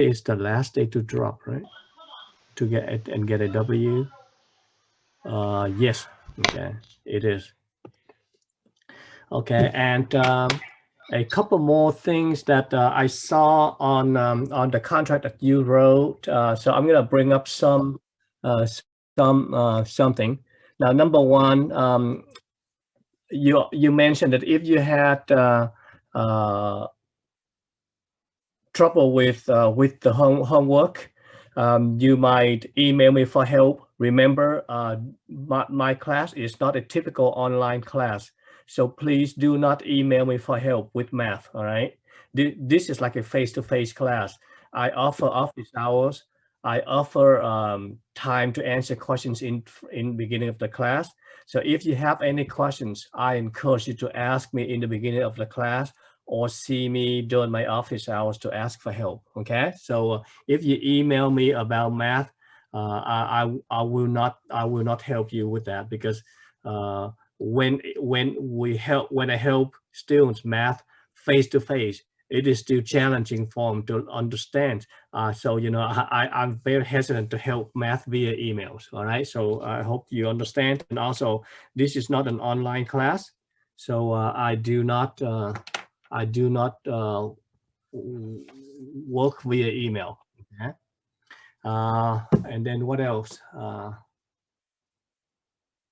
is the last day to drop, right? To get it and get a W. Yes. Okay, it is. Okay, and a couple more things that I saw on the contract that you wrote. So I'm gonna bring up something. Now, number one, you mentioned that if you had uh, trouble with the homework, you might email me for help. Remember, my class is not a typical online class, so please do not email me for help with math. All right, this is like a face-to-face class. I offer office hours. I offer time to answer questions in beginning of the class. So if you have any questions, I encourage you to ask me in the beginning of the class, or see me during my office hours to ask for help. Okay, so if you email me about math, I will not help you with that, because when I help students math face to face, it is still challenging for them to understand. So I'm very hesitant to help math via emails. All right, so I hope you understand. And also, this is not an online class, so I do not work via email. Okay? And then what else?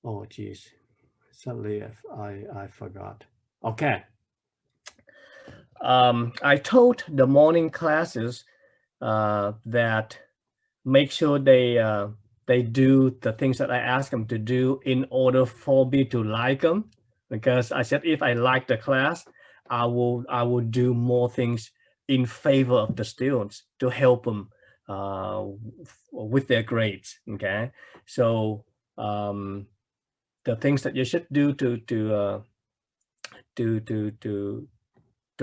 Oh, geez. Suddenly I forgot. Okay. I told the morning classes that make sure they do the things that I ask them to do in order for me to like them. Because I said, if I like the class, I will do more things in favor of the students to help them with their grades. Okay, so the things that you should do to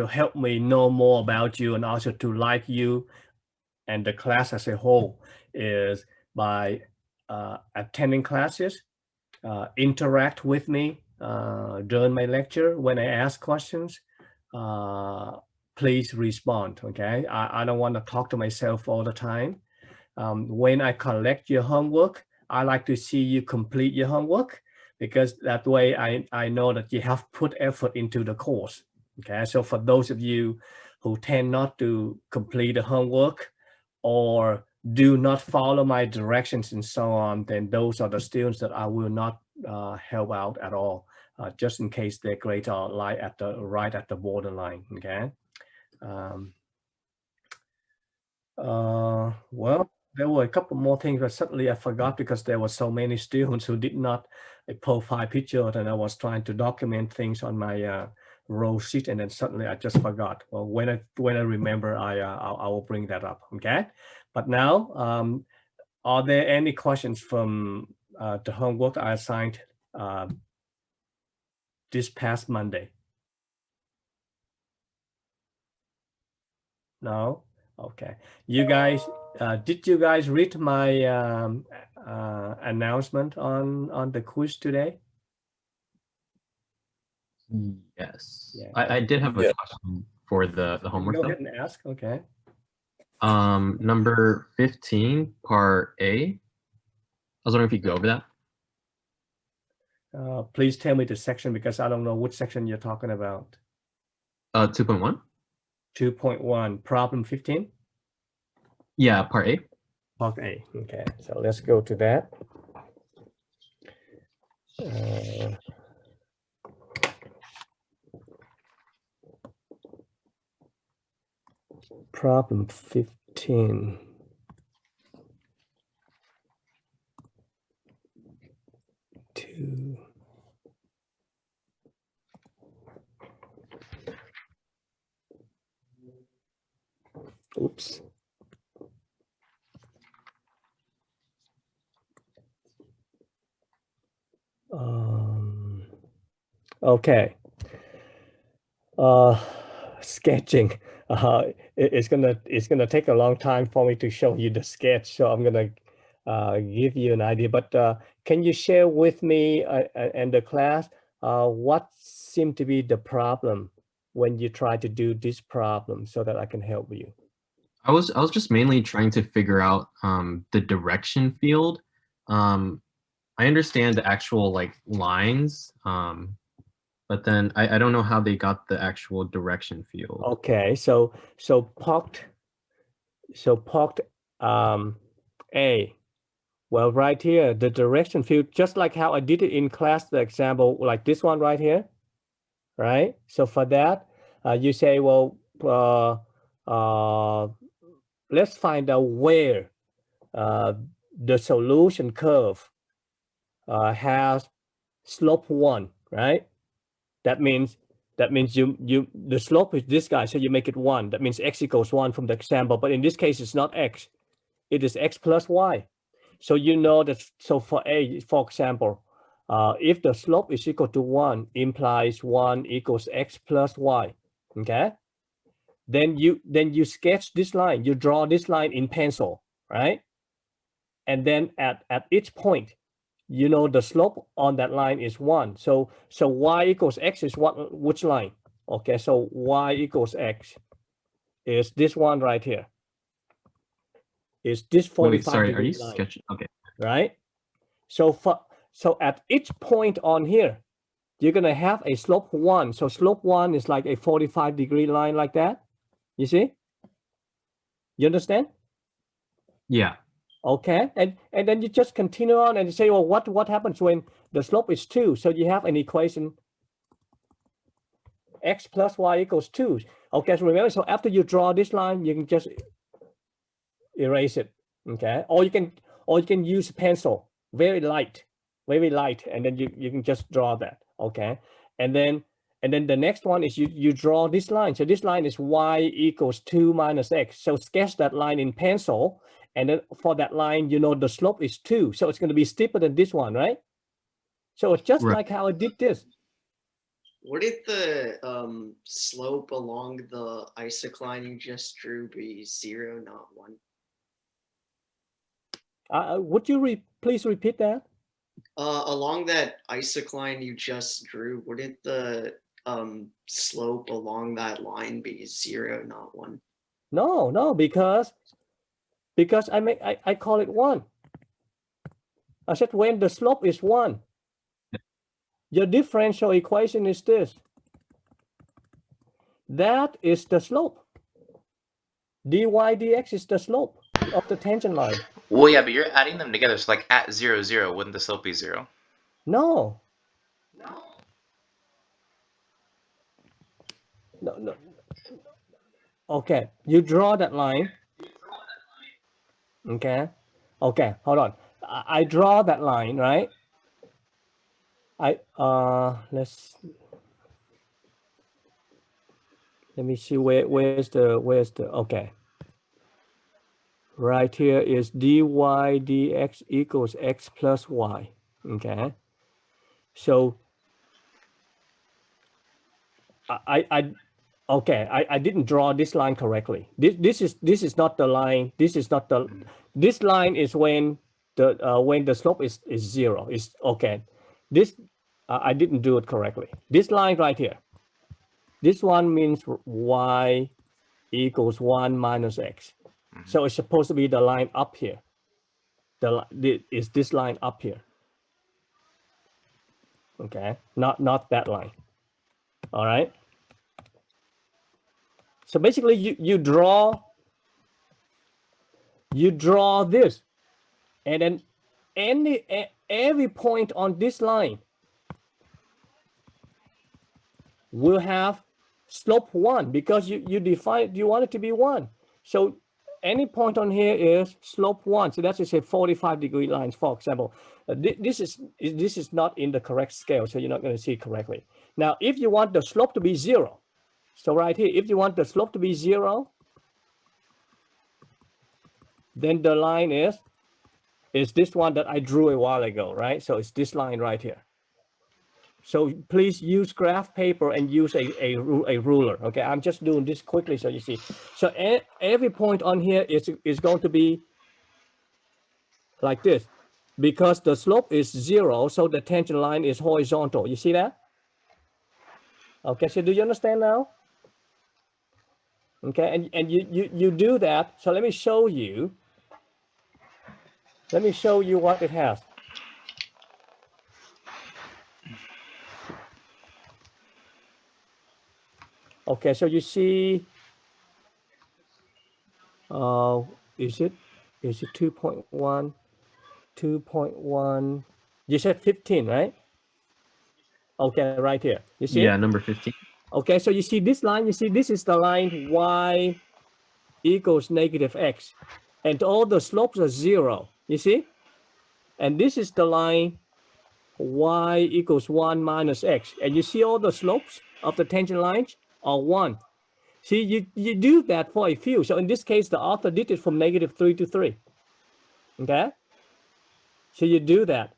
help me know more about you, and also to like you and the class as a whole, is by attending classes, interact with me during my lecture. When I ask questions, please respond. Okay, I don't want to talk to myself all the time. When I collect your homework, I like to see you complete your homework, because that way I know that you have put effort into the course. Okay, so for those of you who tend not to complete the homework, or do not follow my directions and so on, then those are the students that I will not help out at all, just in case their grades are right at the borderline. Okay. Well, there were a couple more things, but suddenly I forgot, because there were so many students who did not profile picture, and I was trying to document things on my row sheet, and then suddenly I just forgot. Well, when I remember, I will bring that up. Okay, but now, are there any questions from the homework I assigned this past Monday? No. Okay. You guys, did you guys read my announcement on the quiz today? Yes. Yeah. I did have a question for the homework. Go ahead and ask. Okay. Number 15, part A. I was wondering if you could go over that. Please tell me the section, because I don't know which section you're talking about. 2.1. 2.1, problem 15. Yeah, part A. Part A. Okay. So let's go to that. Problem 15. Oops. Okay. Sketching. It's gonna take a long time for me to show you the sketch, so I'm gonna give you an idea. But can you share with me and the class what seemed to be the problem when you try to do this problem, so that I can help you? I was just mainly trying to figure out the direction field. I understand the actual like lines, but then I don't know how they got the actual direction field. Okay, so part A. Well, right here, the direction field, just like how I did it in class, the example like this one right here, right? So for that, you say, well, let's find out where the solution curve has slope 1, right? That means you the slope is this guy, so you make it 1. That means x equals 1 from the example, but in this case, it's not x. It is x plus y. So you know that, so for A, for example, if the slope is equal to 1, implies 1 equals x plus y, okay? Then you sketch this line, you draw this line in pencil, right? And then at each point, you know the slope on that line is 1. So y equals x is what, which line? Okay, so y equals x is this one right here. Is this 45 sorry, are degree you line, sketching? Okay. right? So at each point on here, you're gonna have a slope 1. So slope 1 is like a 45 degree line like that. You see? You understand? Yeah. Okay, and then you just continue on and you say, well, what happens when the slope is 2? So you have an equation x plus y equals 2. Okay, so remember, so after you draw this line, you can just erase it. Okay, or you can use pencil, very light, and then you can just draw that. Okay, and then the next one is you draw this line. So this line is y equals 2 minus x. So sketch that line in pencil, and then for that line, you know the slope is 2, so it's going to be steeper than this one, right? So it's just Right. like how I did this. What did the slope along the isocline you just drew be 0, not 1? Would you please repeat that? Along that isocline you just drew, wouldn't the slope along that line be 0, not 1? No, because I call it 1. I said when the slope is 1, your differential equation is this. That is the slope. dy dx is the slope of the tangent line. Well, yeah, but you're adding them together. So like at 0, 0, wouldn't the slope be 0? No. Okay, you draw that line. Okay, hold on. I draw that line, right? Let me see where's the okay. Right here is dy dx equals x plus y. Okay, so I didn't draw this line correctly. This is not the line. This is not the. This line is when the slope is 0. Is okay. This I didn't do it correctly. This line right here. This one means y equals 1 minus x. So it's supposed to be the line up here. Is this line up here? Okay, not that line. All right. So basically, you draw this, and then every point on this line will have slope 1 because you want it to be 1. So any point on here is slope 1. So that's just a 45 degree lines, for example. This is not in the correct scale, so you're not going to see it correctly. Now, if you want the slope to be 0, so right here, if you want the slope to be 0, then the line is this one that I drew a while ago, right? So it's this line right here. So please use graph paper and use a ruler. Okay, I'm just doing this quickly so you see. So every point on here is going to be like this, because the slope is 0, so the tangent line is horizontal. You see that? Okay, so do you understand now? Okay, and you do that. So let me show you. Let me show you what it has. Okay, so you see, is it 2.1, 2.1? You said 15, right? Okay, right here. You see? Yeah, number 15. Okay, so you see this line, you see this is the line y equals negative x, and all the slopes are 0, you see? And this is the line y equals 1 minus x, and you see all the slopes of the tangent lines are 1. See, you do that for a few. So in this case, the author did it from -3 to 3. Okay? So you do that.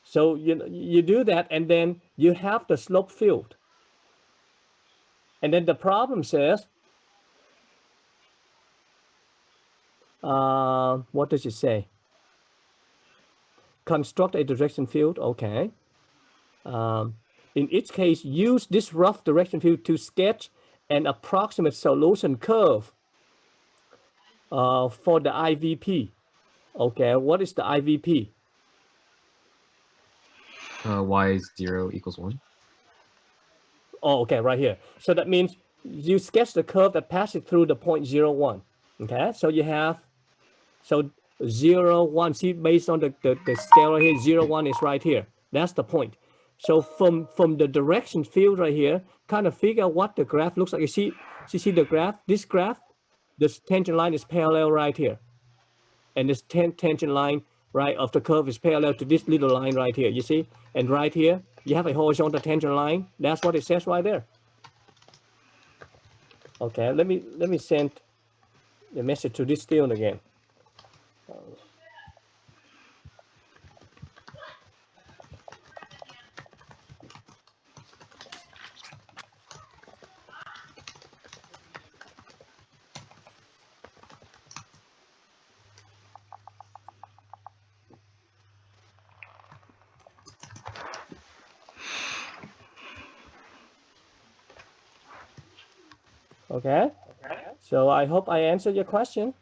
So you do that, and then you have the slope field. And then the problem says, what does it say? Construct a direction field. Okay. In each case, use this rough direction field to sketch an approximate solution curve for the IVP. Okay, what is the IVP? Y is 0 equals 1. Oh, okay, right here. So that means you sketch the curve that passes through the point 0, 1. Okay, so you have, so 0, 1, see, based on the scale right here, 0, 1 is right here. That's the point. So from the direction field right here, kind of figure out what the graph looks like. You see the graph, this tangent line is parallel right here. And this tangent line, right, of the curve is parallel to this little line right here, you see? And right here, you have a horizontal tangent line. That's what it says right there. Okay, let me send the message to this student again. Okay, so I hope I answered your question.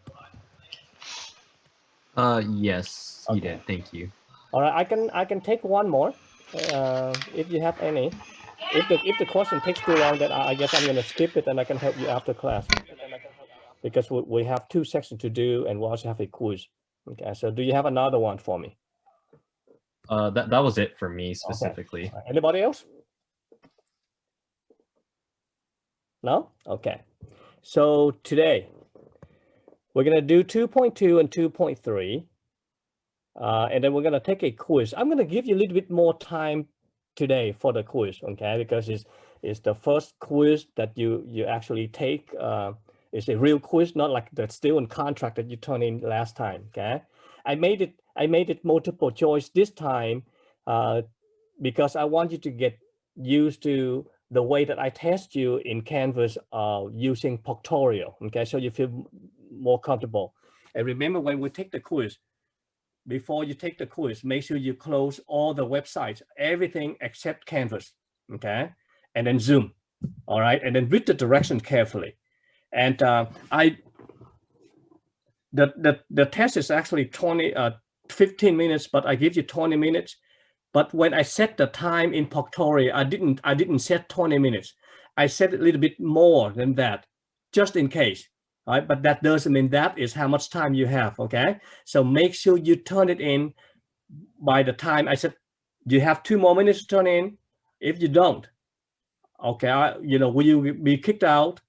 Yes, you Okay. did. Thank you. All right, I can take one more, if you have any. If the question takes too long, then I guess I'm gonna skip it, and I can help you after class, because we have 2 sections to do, and we also have a quiz. Okay, so do you have another one for me? That was it for me specifically. Okay. Anybody else? No? Okay. So today we're gonna do 2.2 and 2.3. And then we're gonna take a quiz. I'm gonna give you a little bit more time today for the quiz, okay? Because it's the first quiz that you actually take. It's a real quiz, not like the student contract that you turned in last time, okay? I made it multiple choice this time because I want you to get used to the way that I test you in Canvas using Pictorial, okay? So you feel more comfortable. And remember, when we take the quiz, before you take the quiz, make sure you close all the websites, everything except Canvas, okay? And then Zoom, all right? And then read the directions carefully. And the test is actually 15 minutes, but I give you 20 minutes. But when I set the time in Pictorial, I didn't set 20 minutes. I set a little bit more than that, just in case. Right? But that doesn't mean that is how much time you have, okay? So make sure you turn it in by the time I said you have 2 more minutes to turn in. If you don't, okay, will you be kicked out?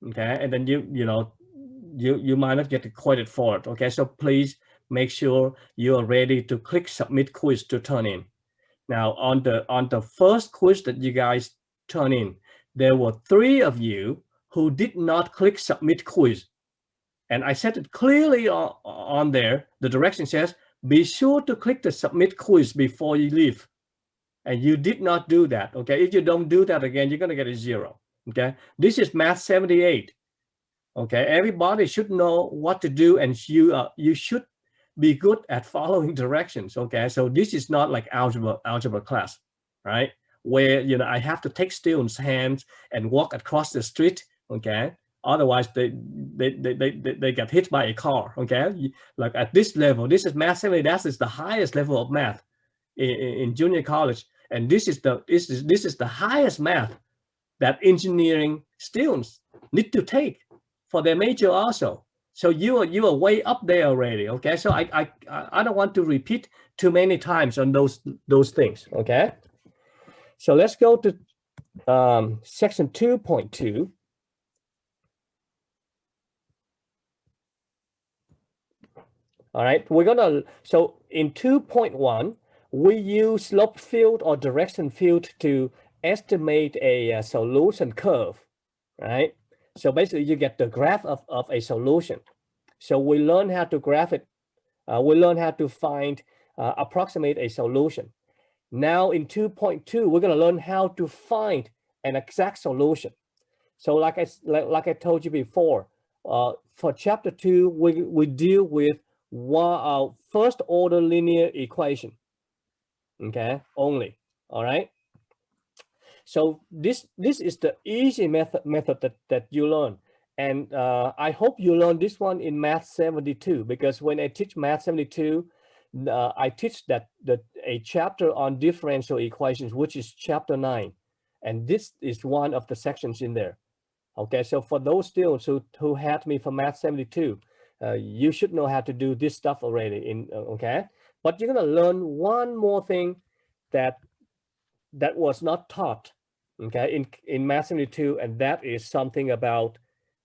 Okay, and then you might not get the credit for it. Okay, so please make sure you are ready to click submit quiz to turn in. Now on the first quiz that you guys turn in, there were 3 of you who did not click submit quiz. And I said it clearly on there. The direction says, be sure to click the submit quiz before you leave. And you did not do that, okay? If you don't do that again, you're gonna get a 0, okay? This is Math 78, okay? Everybody should know what to do, and you should be good at following directions, okay? So this is not like algebra class, right? Where, I have to take students' hands and walk across the street, okay? Otherwise, they get hit by a car. Okay, like at this level, this is math 70. That is the highest level of math in junior college, and this is the highest math that engineering students need to take for their major also. So you are way up there already. Okay, so I don't want to repeat too many times on those things. Okay, so let's go to section 2.2. All right, so in 2.1, we use slope field or direction field to estimate a solution curve, right? So basically you get the graph of a solution. So we learn how to graph it. We learn how to approximate a solution. Now in 2.2, we're gonna learn how to find an exact solution. So like I told you before, for chapter 2, we deal with first order linear equation, okay, only. All right, so this is the easy method that you learn, and I hope you learn this one in math 72, because when I teach math 72, I teach a chapter on differential equations, which is chapter 9, and this is one of the sections in there. Okay, so for those students who had me for math 72, you should know how to do this stuff already. Okay, but you're gonna learn one more thing that was not taught, okay, in math 72, and that is something about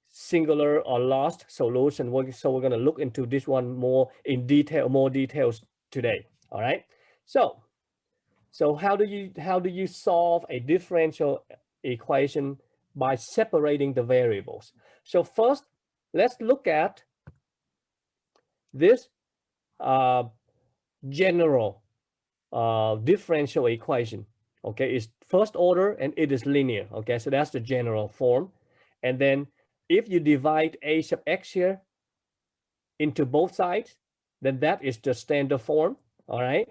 singular or lost solution. So we're gonna look into this one more details today. All right, so how do you solve a differential equation by separating the variables? So first, let's look at this general differential equation. Okay, it's first order and it is linear. Okay, so that's the general form. And then if you divide a sub x here into both sides, then that is the standard form. All right,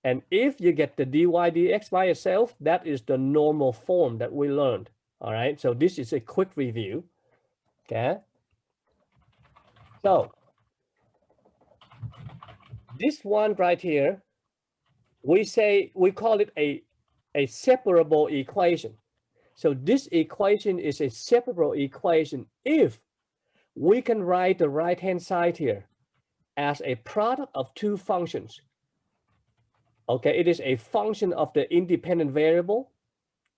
and if you get the dy dx by itself, that is the normal form that we learned. All right, so this is a quick review. Okay, so this one right here, we call it a separable equation. So this equation is a separable equation if we can write the right hand side here as a product of two functions. Okay, it is a function of the independent variable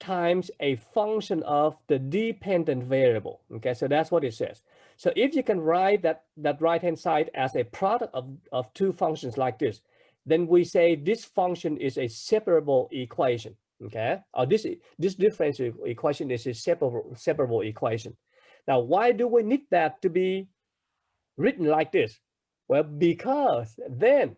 times a function of the dependent variable. Okay, so that's what it says. So if you can write that right hand side as a product of two functions like this, then we say this function is a separable equation. Okay, or this differential equation is a separable equation. Now, why do we need that to be written like this? Well, because then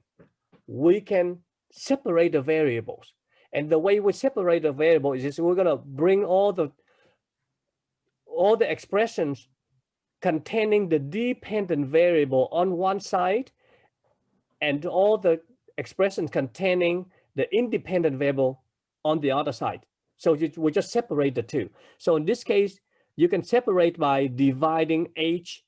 we can separate the variables. And the way we separate the variable is we're gonna bring all the expressions containing the dependent variable on one side and all the expressions containing the independent variable on the other side. So we just separate the two. So in this case, you can separate by dividing h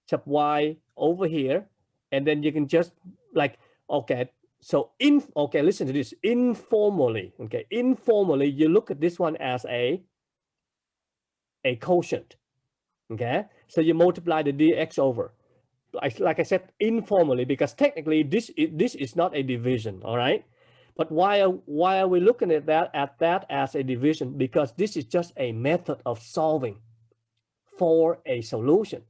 sub y over here, and then you can just like, okay, so listen to this, informally, okay, you look at this one as a quotient, okay? So you multiply the dx over, like I said, informally, because technically this is not a division, all right? But why are we looking at that as a division? Because this is just a method of solving for a solution.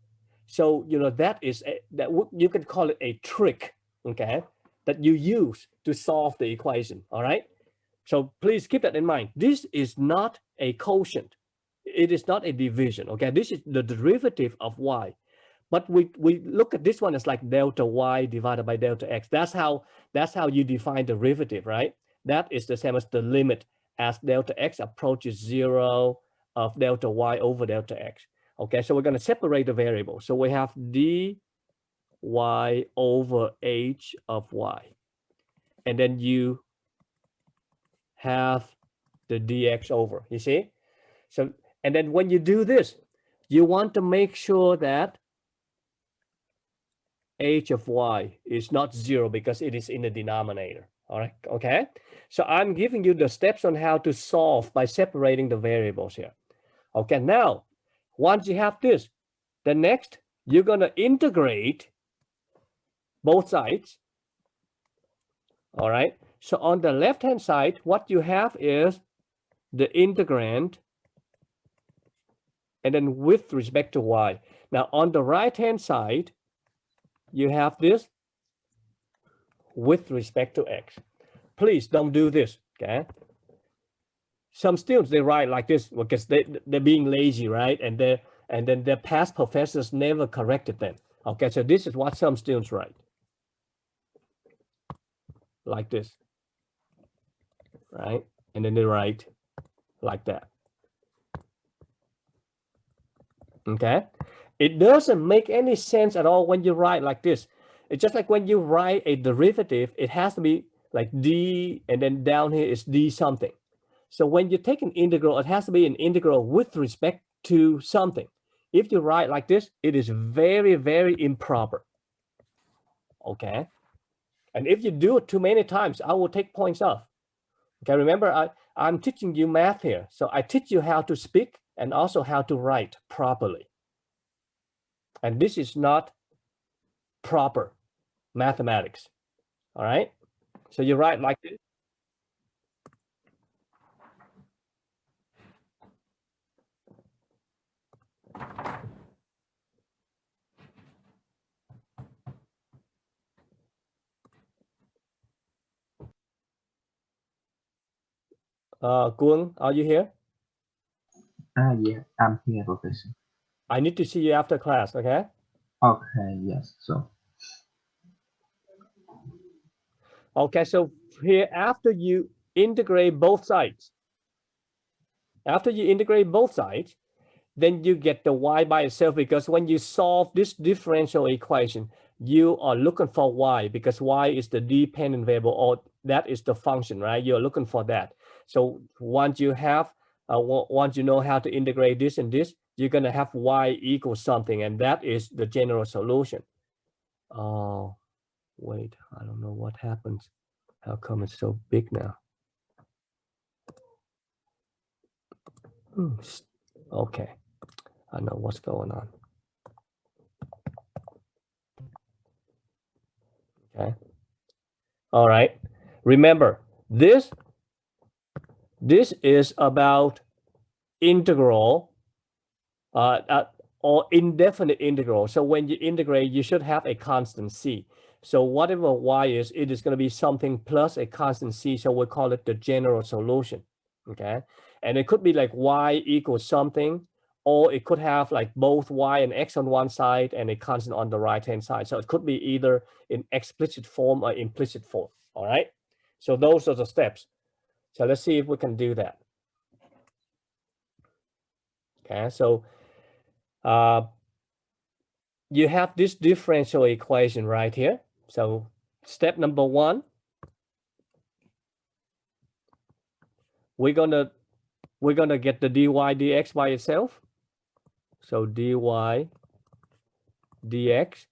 So that you can call it a trick, okay, that you use to solve the equation. All right, so please keep that in mind. This is not a quotient, it is not a division. Okay, this is the derivative of y, but we look at this one as like delta y divided by delta x. That's how you define derivative, right? That is the same as the limit as delta x approaches 0 of delta y over delta x. Okay, so we're going to separate the variables. So we have dy over h of y. And then you have the dx over, you see? So, and then when you do this, you want to make sure that h of y is not 0 because it is in the denominator. All right, okay? So I'm giving you the steps on how to solve by separating the variables here. Okay, now, once you have this, the next, you're going to integrate both sides. All right, so on the left-hand side, what you have is the integrand and then with respect to y. Now, on the right-hand side, you have this with respect to x. Please don't do this, okay? Some students, they write like this because they're being lazy, right? And then their past professors never corrected them. Okay, so this is what some students write. Like this, right? And then they write like that. Okay, it doesn't make any sense at all when you write like this. It's just like when you write a derivative, it has to be like d, and then down here is d something. So when you take an integral, it has to be an integral with respect to something. If you write like this, it is very, very improper. Okay, and if you do it too many times, I will take points off. Okay, remember, I'm teaching you math here. So I teach you how to speak and also how to write properly. And this is not proper mathematics. All right, so you write like this. Kuang, are you here? Yeah, I'm here, Professor. I need to see you after class, okay? Okay, yes, so. Okay, so here, after you integrate both sides, then you get the y by itself, because when you solve this differential equation, you are looking for y because y is the dependent variable, or that is the function, right? You're looking for that. So once you have, once you know how to integrate this and this, you're gonna have y equals something, and that is the general solution. Oh, wait, I don't know what happens. How come it's so big now? Okay, I know what's going on. Okay. All right. Remember, this is about integral or indefinite integral. So when you integrate, you should have a constant c. So whatever y is, it is going to be something plus a constant c. So we call it the general solution. Okay. And it could be like y equals something, or it could have like both y and x on one side and a constant on the right-hand side. So it could be either in explicit form or implicit form. All right. So those are the steps. So let's see if we can do that. Okay. So you have this differential equation right here. So step number 1, we're gonna get the dy dx by itself. So dy dx.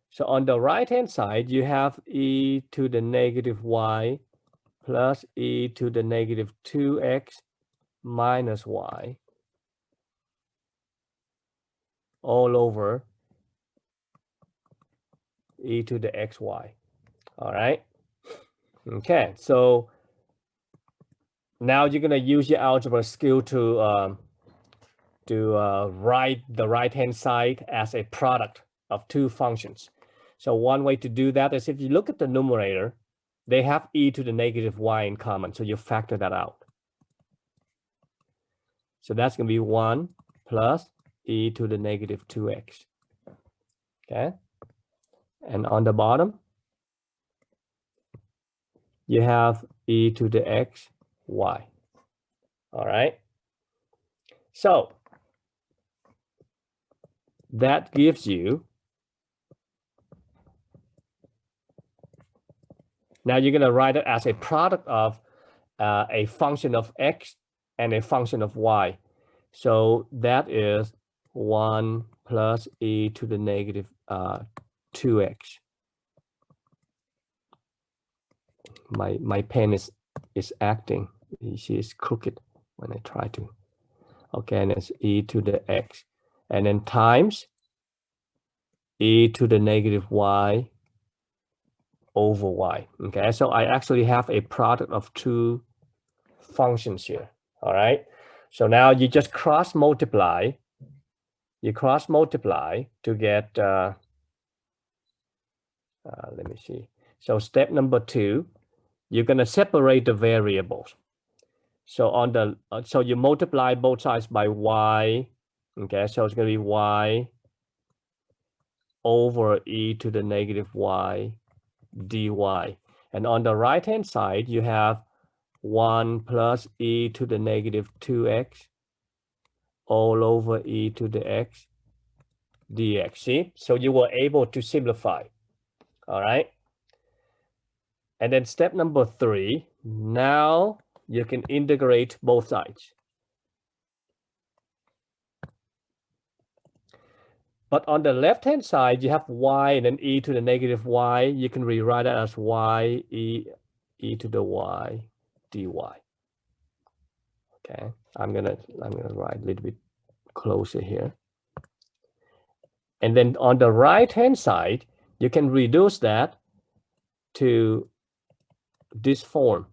So on the right-hand side, you have e to the negative y plus e to the negative 2x minus y all over e to the xy. All right. Okay. So now you're gonna use your algebra skill to write the right-hand side as a product of two functions. So one way to do that is, if you look at the numerator, they have e to the negative y in common. So you factor that out. So that's going to be 1 plus e to the negative 2x. Okay. And on the bottom, you have e to the x, y. All right. So that gives you, now you're going to write it as a product of a function of x and a function of y. So that is 1 plus e to the negative 2x. My pen is acting. She is crooked when I try to. Okay, and it's e to the x, and then times e to the negative y over y. Okay, so I actually have a product of two functions here. All right, so now you just cross multiply. You cross multiply to get. Let me see. So step number 2, you're gonna separate the variables. So on the so you multiply both sides by y. Okay, so it's gonna be y over e to the negative y dy. And on the right hand side, you have 1 plus e to the negative 2x all over e to the x dx. See, so you were able to simplify. All right. And then step number 3, now you can integrate both sides. But on the left-hand side, you have y and then e to the negative y. You can rewrite it as y e to the y dy. Okay, I'm gonna write a little bit closer here. And then on the right-hand side, you can reduce that to this form.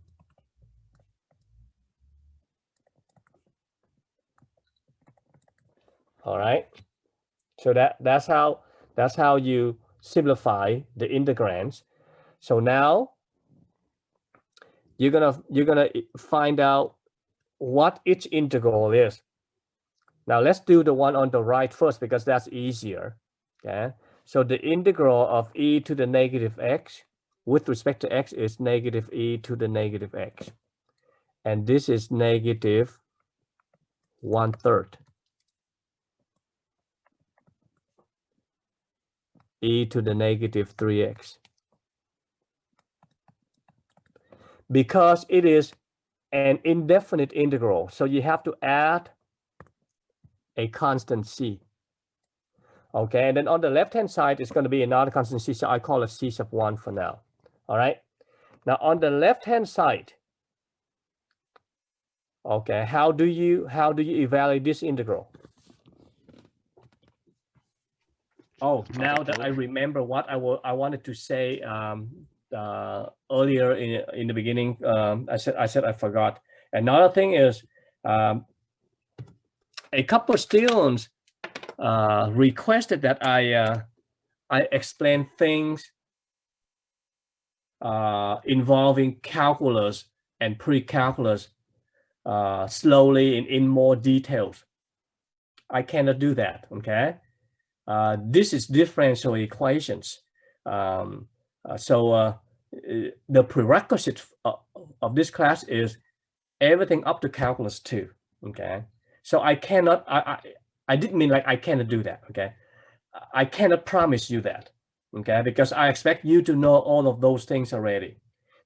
All right. So that's how you simplify the integrands. So now you're gonna find out what each integral is. Now let's do the one on the right first because that's easier. Okay. So the integral of e to the negative x with respect to x is negative e to the negative x. And this is negative 1/3 e to the negative 3x. Because it is an indefinite integral, so you have to add a constant c. Okay, and then on the left-hand side, it's going to be another constant c, so I call it c sub 1 for now. All right. Now on the left-hand side, okay, how do you evaluate this integral? Oh, now that I remember what I wanted to say earlier in the beginning, I said I forgot. Another thing is a couple of students requested that I explain things involving calculus and pre-calculus slowly and in more details. I cannot do that. Okay. This is differential equations. So the prerequisite of this class is everything up to calculus 2. Okay. So I cannot, I didn't mean like I cannot do that. Okay. I cannot promise you that. Okay. Because I expect you to know all of those things already.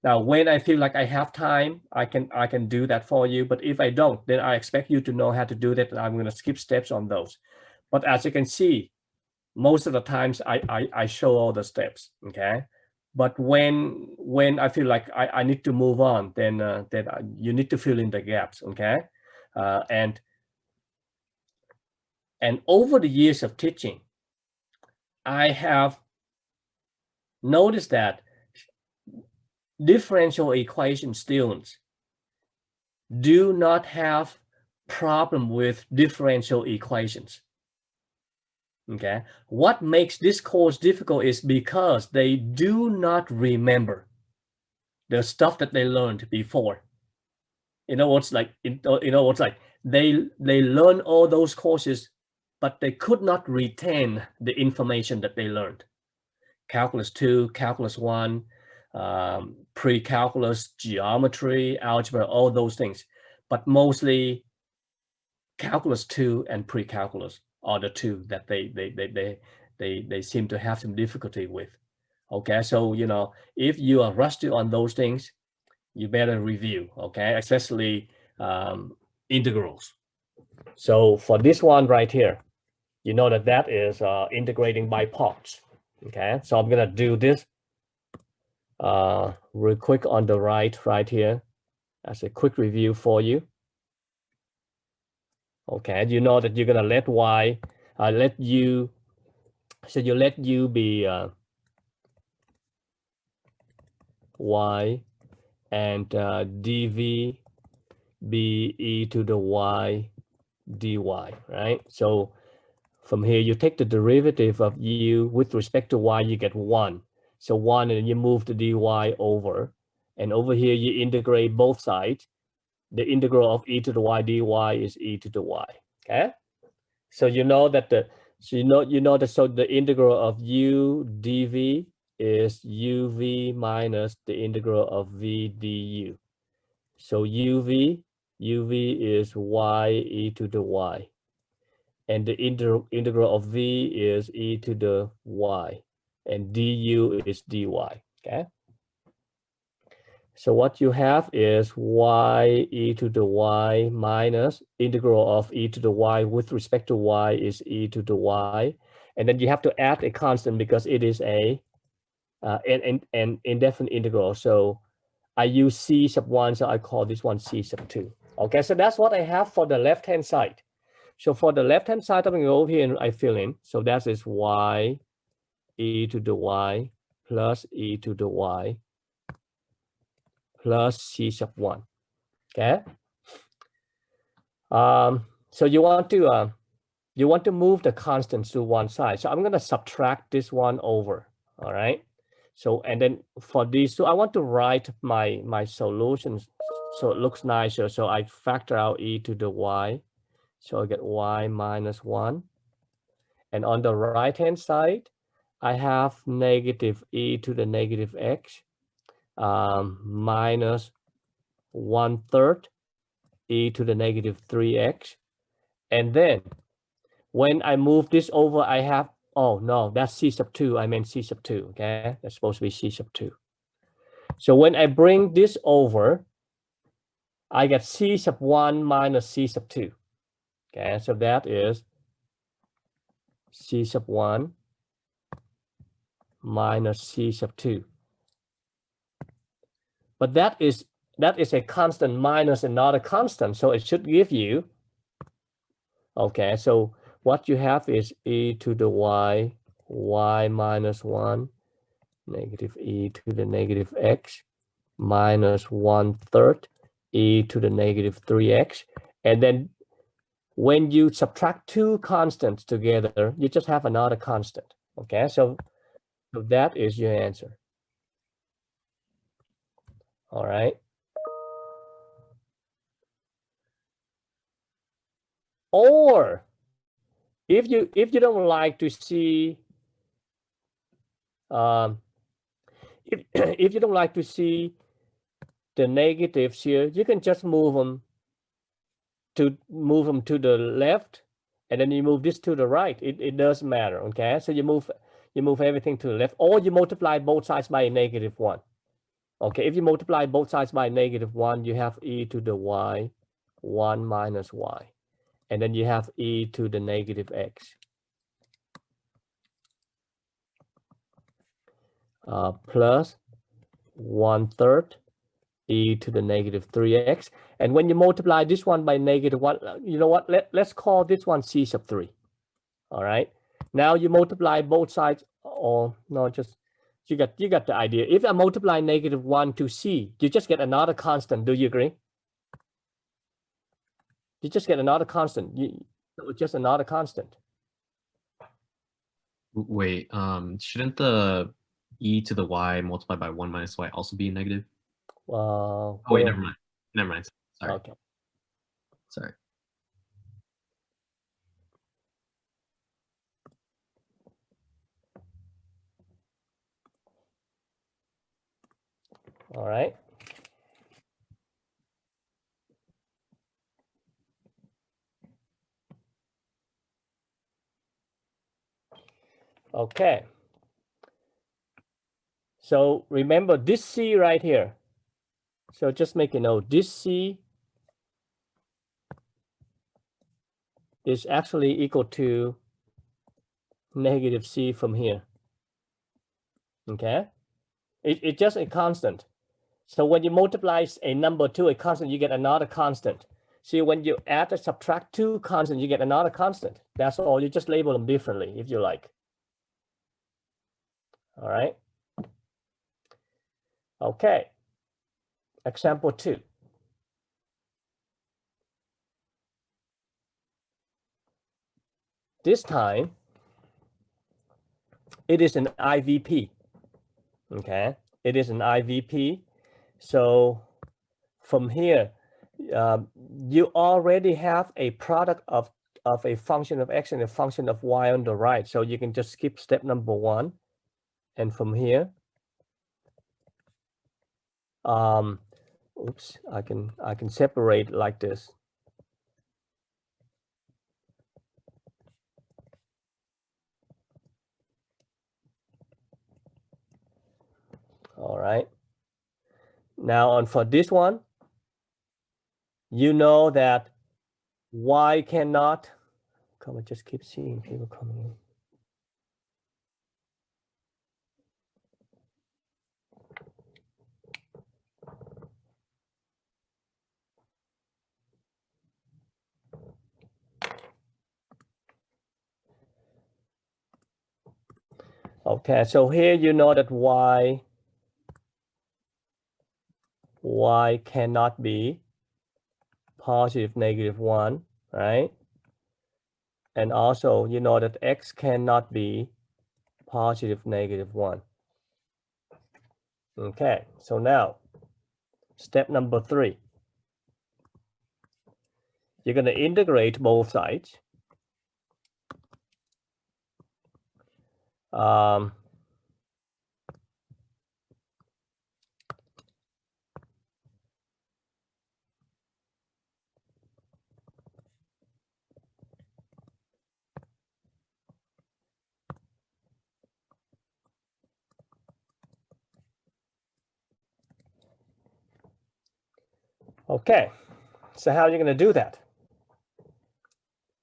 Now, when I feel like I have time, I can do that for you. But if I don't, then I expect you to know how to do that. And I'm going to skip steps on those. But as you can see, most of the times I show all the steps. Okay. But when I feel like I need to move on, then you need to fill in the gaps. Okay. And over the years of teaching, I have noticed that differential equation students do not have problem with differential equations. Okay, what makes this course difficult is because they do not remember the stuff that they learned before. You know what's like, they learn all those courses, but they could not retain the information that they learned. Calculus 2, Calculus 1, pre-calculus, geometry, algebra, all those things. But mostly Calculus 2 and pre-calculus are the two that they seem to have some difficulty with. Okay, so if you are rusty on those things, you better review. Okay, especially integrals. So for this one right here, you know that that is integrating by parts. Okay, so I'm gonna do this real quick on the right here as a quick review for you. Okay, you know that you're gonna let y, let u, so you let u be y, and dv be e to the y dy, right? So from here, you take the derivative of u with respect to y, you get 1. So 1, and then you move the dy over. And over here, you integrate both sides. The integral of e to the y dy is e to the y, okay? So you know that the integral of u dv is uv minus the integral of v du. So uv is y e to the y, and the integral of v is e to the y, and du is dy. Okay. So what you have is y e to the y minus integral of e to the y with respect to y is e to the y. And then you have to add a constant because it is an indefinite integral. So I use c sub 1, so I call this one c sub 2. Okay, so that's what I have for the left-hand side. So for the left-hand side, I'm going to go over here and I fill in. So that is y e to the y plus e to the y plus c sub 1. Okay. So you want to move the constants to one side. So I'm going to subtract this one over. All right. So and then for these two, I want to write my solutions so it looks nicer. So I factor out e to the y. So I get y minus 1. And on the right-hand side, I have negative e to the negative x minus 1/3 e to the negative 3x. And then when I move this over, I have, oh no, that's c sub 2. I meant c sub 2, okay? That's supposed to be c sub 2. So when I bring this over, I get c sub 1 minus c sub 2. Okay, so that is c sub 1 minus c sub 2. But that is a constant minus another constant, so it should give you, okay, so what you have is e to the y, y minus 1, negative e to the negative x, minus 1/3 e to the negative 3x. And then when you subtract two constants together, you just have another constant, okay? So that is your answer. All right. Or if you don't like to see if you don't like to see the negatives here, you can just move them to the left, and then you move this to the right. It doesn't matter, okay? So you move everything to the left, or you multiply both sides by a negative 1. Okay, if you multiply both sides by negative 1, you have e to the y, 1 minus y. And then you have e to the negative x. Plus 1/3 e to the negative 3x. And when you multiply this one by negative 1, you know what? Let's call this one c sub 3. All right. Now you multiply both sides. Oh, no, just you got the idea. If I multiply negative 1 to c, you just get another constant. Do you agree? You just get another constant. Just another constant. Wait, shouldn't the e to the y multiplied by 1 minus y also be negative? Oh, wait, never mind. Never mind. Sorry. Okay. Sorry. All right. Okay. So remember this c right here. So just make a note. This c is actually equal to negative c from here. Okay, it's just a constant. So when you multiply a number to a constant, you get another constant. See, when you add or subtract two constants, you get another constant. That's all. You just label them differently if you like. All right. Okay. Example 2. This time, it is an IVP. Okay, it is an IVP. So from here, you already have a product of a function of x and a function of y on the right. So you can just skip step number 1. And from here, oops, I can separate like this. All right. Now, and for this one, you know that y cannot, come on, just keep seeing people coming in. Okay, so here you know that y cannot be positive negative 1, right? And also you know that x cannot be positive negative 1. Okay, so now step number 3. You're going to integrate both sides. Okay, so how are you going to do that?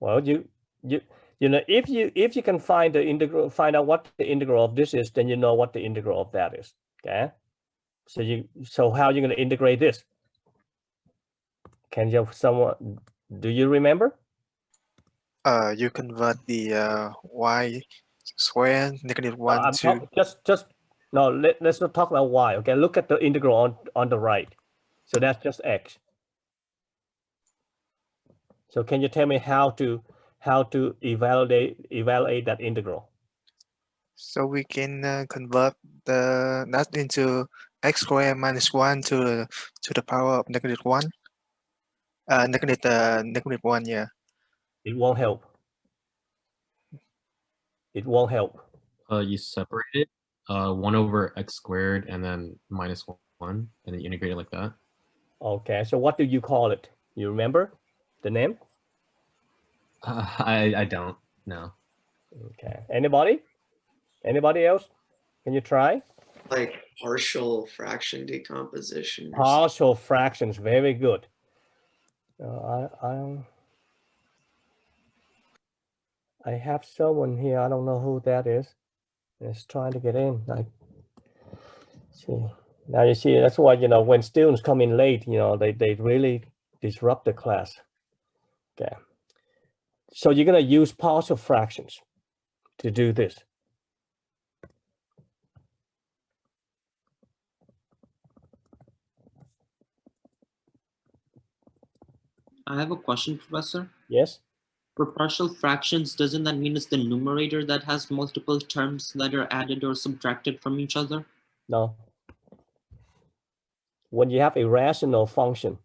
Well, you know, if you can find the integral, find out what the integral of this is, then you know what the integral of that is. Okay, so how are you going to integrate this? Can you do you remember? You convert the y square negative 1 to just no. Let's not talk about y. Okay, look at the integral on the right. So that's just x. So can you tell me how to evaluate that integral? so we can convert that into x squared minus 1 to the power of negative 1. Negative 1, yeah. It won't help. It won't help. You separate it 1 over x squared and then minus 1, and then you integrate it like that. Okay, so what do you call it? You remember the name? I don't know. Okay, anybody else? Can you try? Like partial fraction decomposition. Partial fractions, very good. I have someone here, I don't know who that is. It's trying to get in. See, now you see, that's why, you know, when students come in late, you know, they really disrupt the class. Okay, so you're going to use partial fractions to do this. I have a question, Professor. Yes. For partial fractions, doesn't that mean it's the numerator that has multiple terms that are added or subtracted from each other? No. When you have a rational function,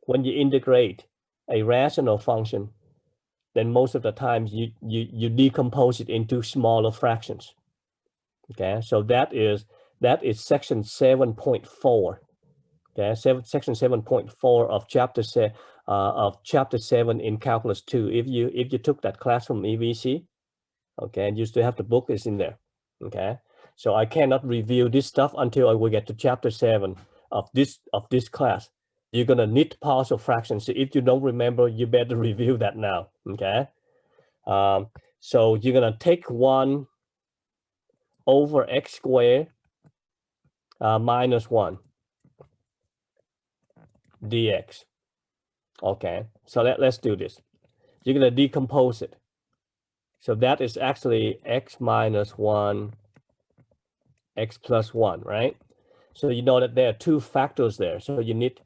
when you integrate a rational function, then most of the times you decompose it into smaller fractions. Okay, so that is section 7.4. Okay, section 7.4 of chapter 7 in calculus 2. If you took that class from EVC, okay, and you still have the book is in there. Okay, so I cannot review this stuff until I will get to chapter 7 of this class. You're gonna need partial fractions. So if you don't remember, you better review that now. Okay, So you're gonna take 1 over x squared minus 1 dx. Okay, so let's do this. You're gonna decompose it. So that is actually x minus 1, x plus 1, right? So you know that there are 2 factors there. So you need,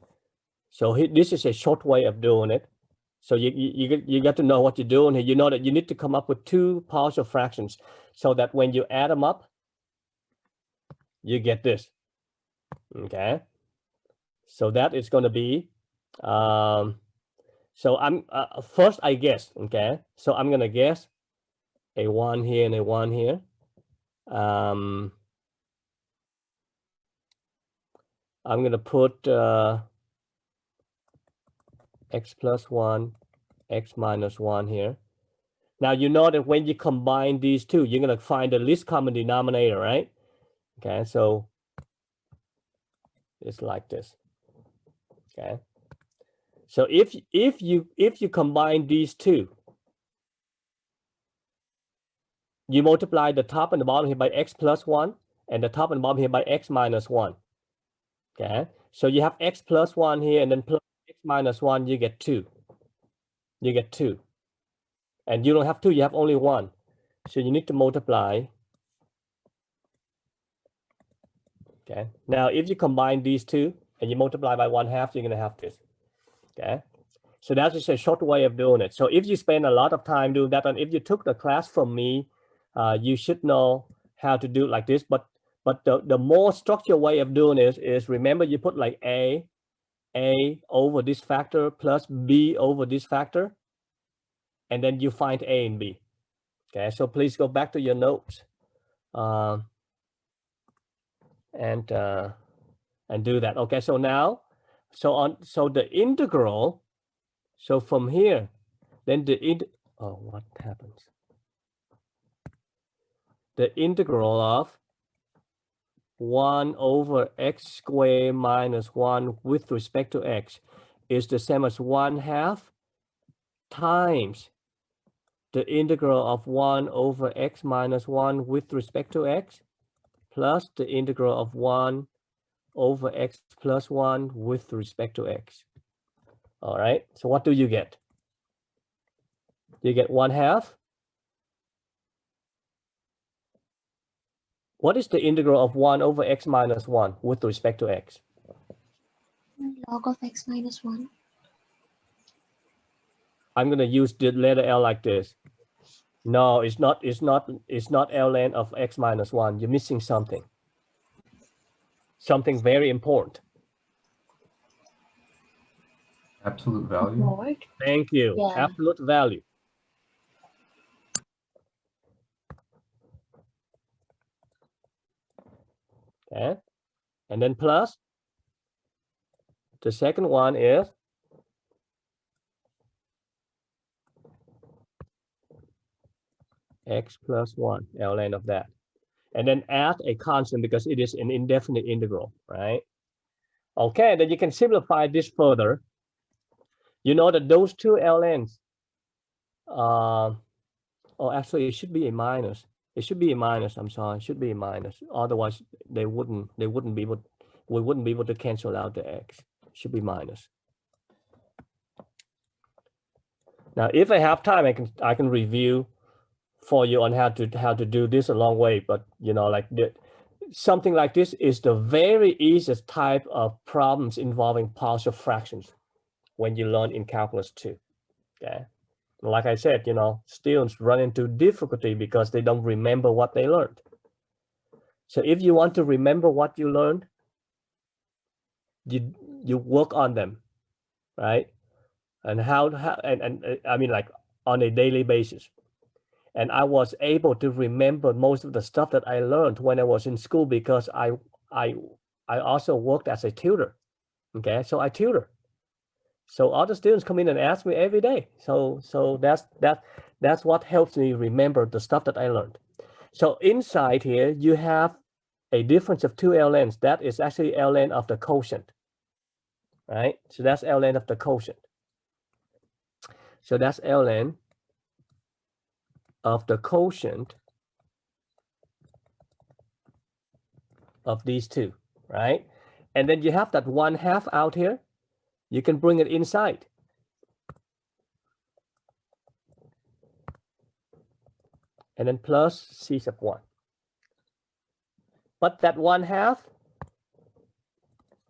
this is a short way of doing it. So you got to know what you're doing here. You know that you need to come up with 2 partial fractions so that when you add them up, you get this. Okay. So that is going to be, so I'm first I guess. Okay. So I'm going to guess a 1 here and a 1 here. I'm going to put x plus 1, x minus 1 here. Now you know that when you combine these two, you're going to find the least common denominator, right? Okay, so it's like this. Okay. So if you combine these two, you multiply the top and the bottom here by x plus 1 and the top and the bottom here by x minus 1. Okay. So you have x plus 1 here and then plus x minus 1, you get 2. You get 2. And you don't have 2, you have only 1. So you need to multiply. Okay. Now if you combine these two and you multiply by 1/2, you're going to have this. Okay. So that's just a short way of doing it. So if you spend a lot of time doing that, and if you took the class from me, you should know how to do it like this. But the more structured way of doing it is remember you put like a over this factor plus b over this factor, and then you find a and b. Okay, so please go back to your notes and do that. Okay, so now, so the integral. So from here, then what happens? The integral of 1 over x squared minus 1 with respect to x is the same as 1/2 times the integral of 1 over x minus 1 with respect to x plus the integral of 1 over x plus 1 with respect to x. All right, so what do you get? You get 1/2. What is the integral of 1 over x minus 1 with respect to x? Log of x minus 1. I'm going to use the letter L like this. No, it's not ln of x minus 1. You're missing something. Something very important. Absolute value. Lord. Thank you. Yeah. Absolute value. Okay. And then plus. The second one is x plus 1, ln of that. And then add a constant because it is an indefinite integral, right? Okay, then you can simplify this further. You know that those two ln's, actually it should be a minus. It should be a minus, I'm sorry, it should be a minus. Otherwise we wouldn't be able to cancel out the x. It should be minus. Now, if I have time, I can review for you on how to do this a long way, but you know, like something like this is the very easiest type of problems involving partial fractions when you learn in calculus 2. Okay, like I said, you know, students run into difficulty because they don't remember what they learned. So if you want to remember what you learned, you work on them, right? And how and I mean, like on a daily basis. And I was able to remember most of the stuff that I learned when I was in school because I also worked as a tutor. Okay, so I tutor. So other students come in and ask me every day. So that's what helps me remember the stuff that I learned. So inside here you have a difference of 2 ln's. That is actually ln of the quotient, right? So that's ln of the quotient. So that's ln of the quotient of these two, right? And then you have that 1/2 out here. You can bring it inside. And then plus C sub 1. But that 1/2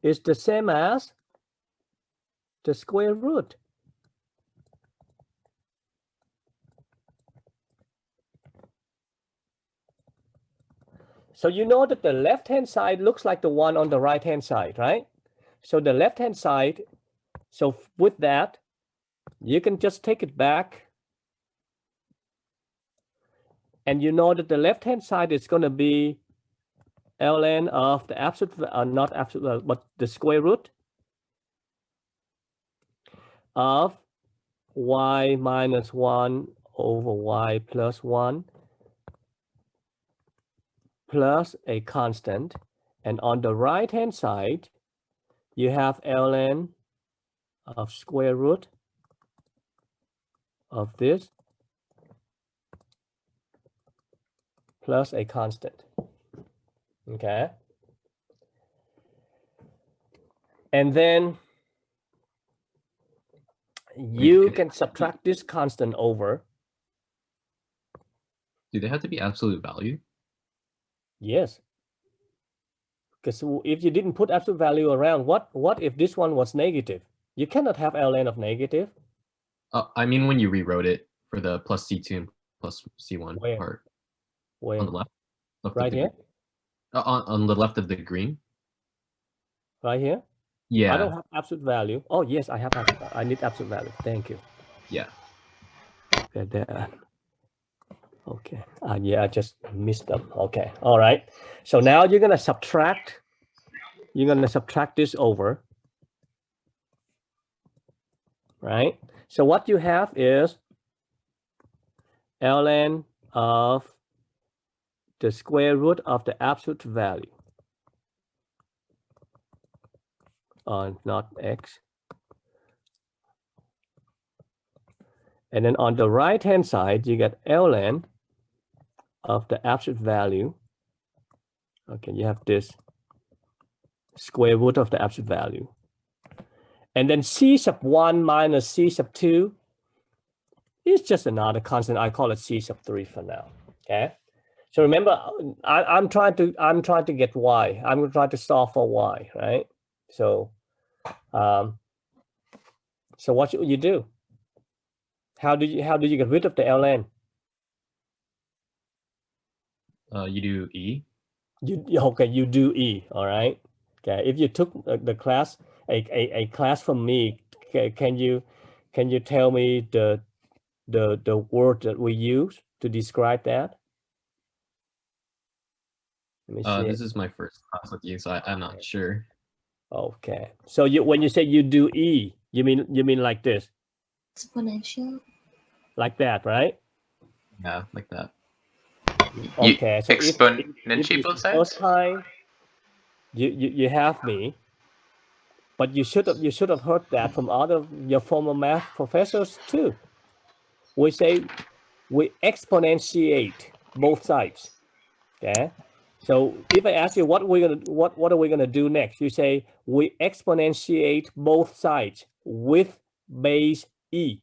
is the same as the square root. So you know that the left-hand side looks like the one on the right-hand side, right? So the left-hand side, so with that, you can just take it back. And you know that the left-hand side is going to be ln of the absolute, not absolute, but the square root of y minus 1 over y plus 1 plus a constant. And on the right-hand side, you have ln of square root of this plus a constant. Okay. And then you can subtract this constant over. Do they have to be absolute value? Yes. Because if you didn't put absolute value around, what if this one was negative? You cannot have ln of negative. I mean, when you rewrote it for the plus C2 and plus C1 Where? part. Where? On the left. Right here? On the left of the green. Right here? Yeah. I don't have absolute value. Oh, yes, I have. I need absolute value. Thank you. Yeah. Okay, there. Okay. Yeah, I just missed them. Okay. All right. So now you're gonna subtract. You're gonna subtract this over. Right. So what you have is ln of the square root of the absolute value. Not x. And then on the right-hand side, you get ln of the absolute value. Okay, you have this square root of the absolute value. And then C sub 1 minus C sub 2 is just another constant. I call it C sub 3 for now. Okay. So remember, I'm trying to get y. I'm trying to solve for y, right? So, so what should you do? How do you get rid of the ln? You do E. You do E. All right. Okay. If you took the class, a class from me, can you tell me the word that we use to describe that? Let me see. This is my first class with you, so I'm not sure. Okay. So when you say you do E, you mean like this? Exponential. Like that, right? Yeah, like that. Okay. So exponentiate both sides. First time you have me, but you should have heard that from your former math professors too. We say we exponentiate both sides. Okay. So if I ask you what are we gonna do next, you say we exponentiate both sides with base e.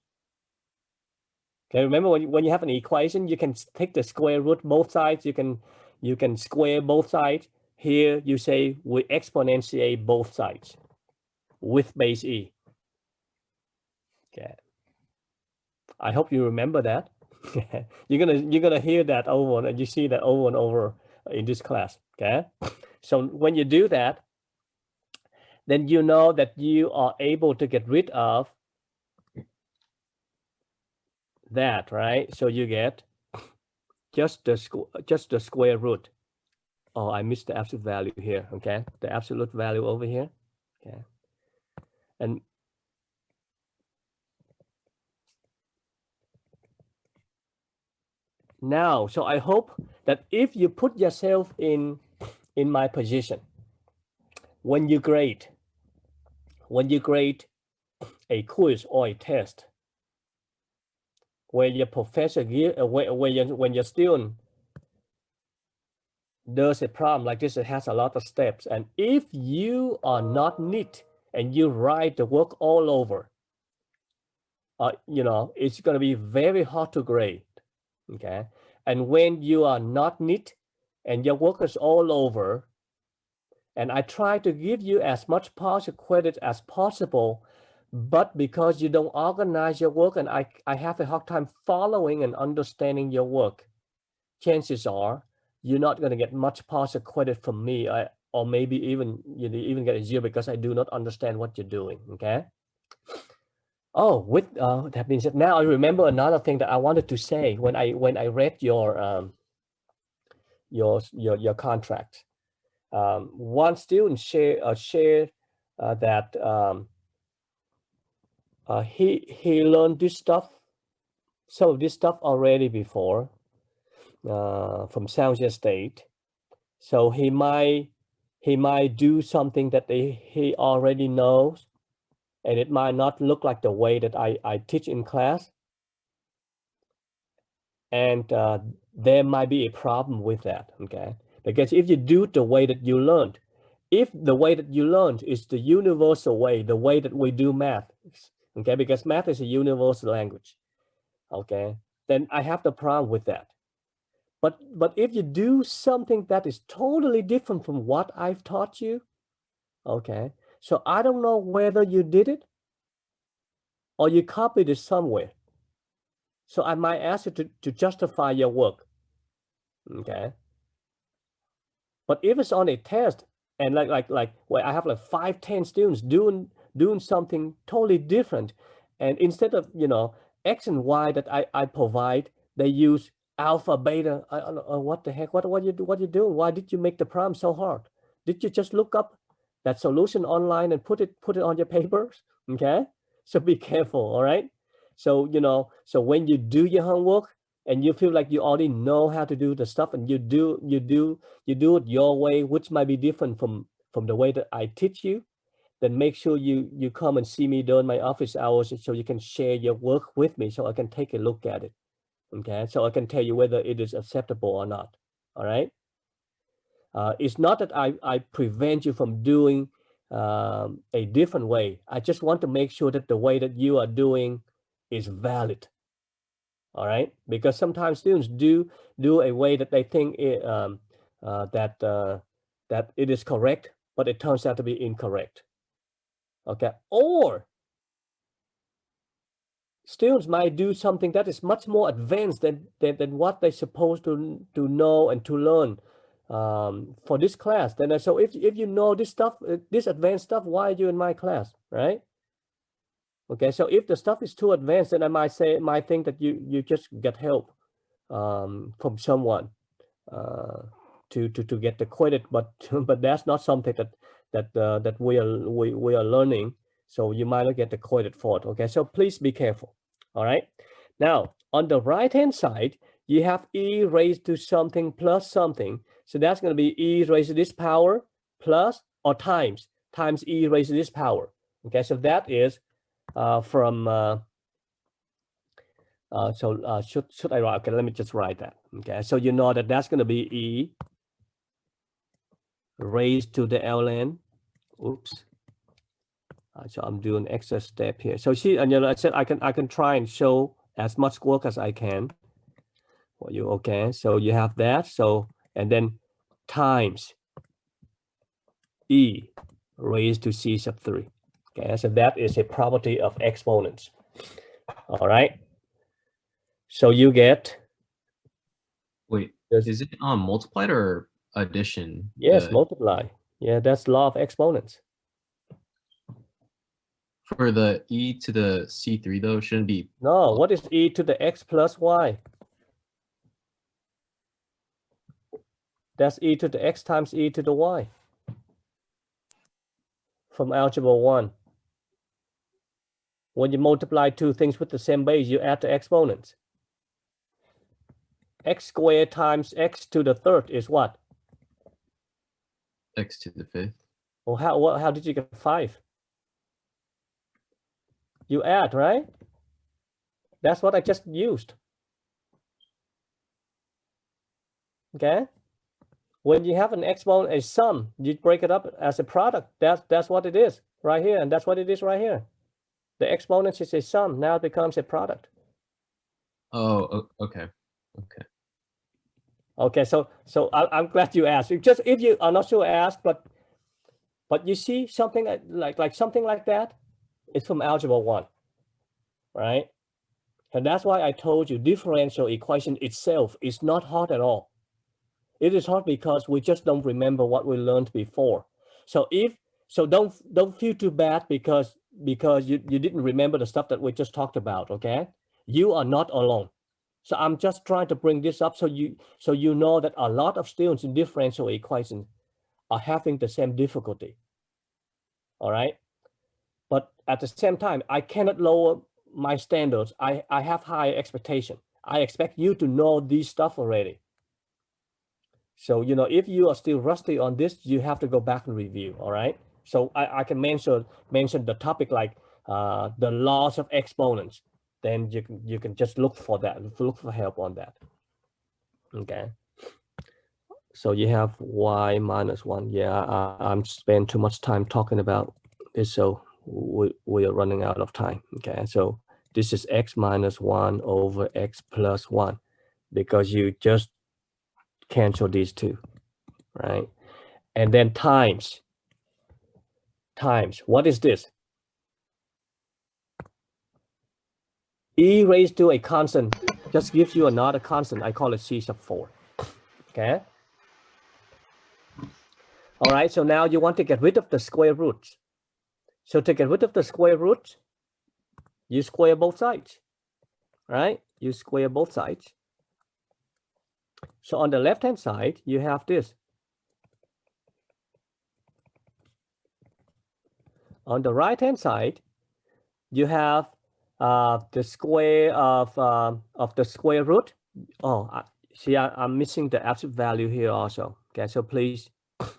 Okay, remember when you have an equation, you can take the square root both sides. You can square both sides. Here you say we exponentiate both sides with base e. Okay. I hope you remember that. You're gonna hear that over and you see that over and over in this class. Okay. So when you do that, then you know that you are able to get rid of that, right? So you get just the square root. Oh, I missed the absolute value here. Okay, the absolute value over here. Okay, and now, so I hope that if you put yourself in my position, when you grade a quiz or a test, where your professor give when your student does a problem like this, it has a lot of steps, and if you are not neat and you write the work all over, you know, it's going to be very hard to grade. Okay, and when you are not neat and your work is all over, and I try to give you as much partial credit as possible, but because you don't organize your work and I have a hard time following and understanding your work, chances are you're not going to get much partial credit from me, or maybe even you even get a 0 because I do not understand what you're doing. Okay. Oh, with that being said, now I remember another thing that I wanted to say when I read your contract. One student shared that he learned this stuff, some of this stuff already before from San Jose State, so he might do something that he already knows, and it might not look like the way that I teach in class, and there might be a problem with that. Okay, because if you do the way that you learned, if the way that you learned is the universal way, the way that we do math, okay, because math is a universal language, okay, then I have the problem with that. But if you do something that is totally different from what I've taught you, okay, so I don't know whether you did it or you copied it somewhere. So I might ask you to justify your work, okay? But if it's on a test and like where I have like 5-10 students doing something totally different, and instead of, you know, X and Y that I provide, they use alpha, beta. I don't know what the heck. What you doing? Why did you make the problem so hard? Did you just look up that solution online and put it on your papers? Okay, so be careful. All right. So, you know, so when you do your homework and you feel like you already know how to do the stuff, and you do it your way, which might be different from the way that I teach you, then make sure you come and see me during my office hours so you can share your work with me so I can take a look at it. Okay, so I can tell you whether it is acceptable or not. All right. It's not that I prevent you from doing a different way. I just want to make sure that the way that you are doing is valid. All right, because sometimes students do a way that they think that it is correct, but it turns out to be incorrect. Okay, or students might do something that is much more advanced than what they're supposed to know and to learn for this class. Then so if you know this stuff, this advanced stuff, why are you in my class, right? Okay, so if the stuff is too advanced, then I might think that you just get help from someone to get the credit, but but that's not something that we are learning, so you might not get the credit for it. Okay, so please be careful. All right, now on the right hand side you have e raised to something plus something, so that's going to be e raised to this power plus or times e raised to this power. Okay, so that is from should I write? Okay, let me just write that. Okay, so you know that that's going to be e raised to the ln. Oops. So I'm doing extra step here. So see, and you know, I said I can try and show as much work as I can for you. Okay, so you have that. So and then times e raised to c sub 3. Okay, so that is a property of exponents. All right. So you get. Wait, is it multiplied or addition? Yes, multiply. Yeah, that's law of exponents. For the e to the c3 though, shouldn't be. No, what is e to the x plus y? That's e to the x times e to the y from algebra 1. When you multiply two things with the same base, you add the exponents. X squared times x to the third is what? X to the 5th. Well, how did you get 5? You add, right? That's what I just used. Okay. When you have an exponent, a sum, you break it up as a product. That's what it is right here, and that's what it is right here. The exponent is a sum. Now it becomes a product. Oh, okay. Okay. Okay, so I'm glad you asked. Just if you are not sure, ask. But you see something like something like that, it's from algebra 1, right? And that's why I told you differential equation itself is not hard at all. It is hard because we just don't remember what we learned before. So don't feel too bad because you didn't remember the stuff that we just talked about. Okay, you are not alone. So I'm just trying to bring this up so you know that a lot of students in differential equations are having the same difficulty. All right, but at the same time, I cannot lower my standards. I have high expectation. I expect you to know these stuff already. So, if you are still rusty on this, you have to go back and review, all right? So I can mention the topic like the laws of exponents. Then you can just look for that, look for help on that. Okay. So you have y minus 1. Yeah, I'm spending too much time talking about this, so we are running out of time. Okay, so this is x minus 1 over x plus 1 because you just cancel these two. Right? And then times. What is this? E raised to a constant just gives you another constant. I call it C sub 4. Okay. All right. So now you want to get rid of the square roots. So to get rid of the square roots, you square both sides. Right? You square both sides. So on the left-hand side, you have this. On the right-hand side, you have the square of the square root. Oh, see, I'm missing the absolute value here also. Okay, so please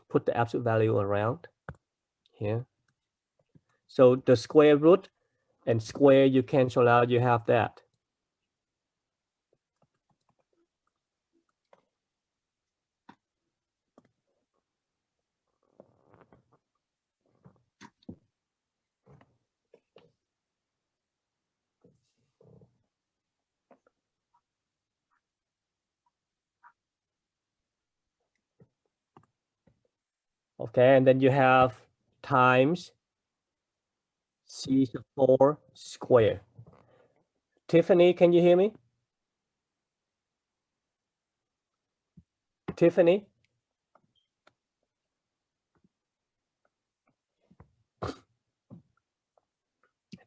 put the absolute value around here. So the square root and square you cancel out, you have that. Okay, and then you have times C sub 4 square. Tiffany, can you hear me? Tiffany?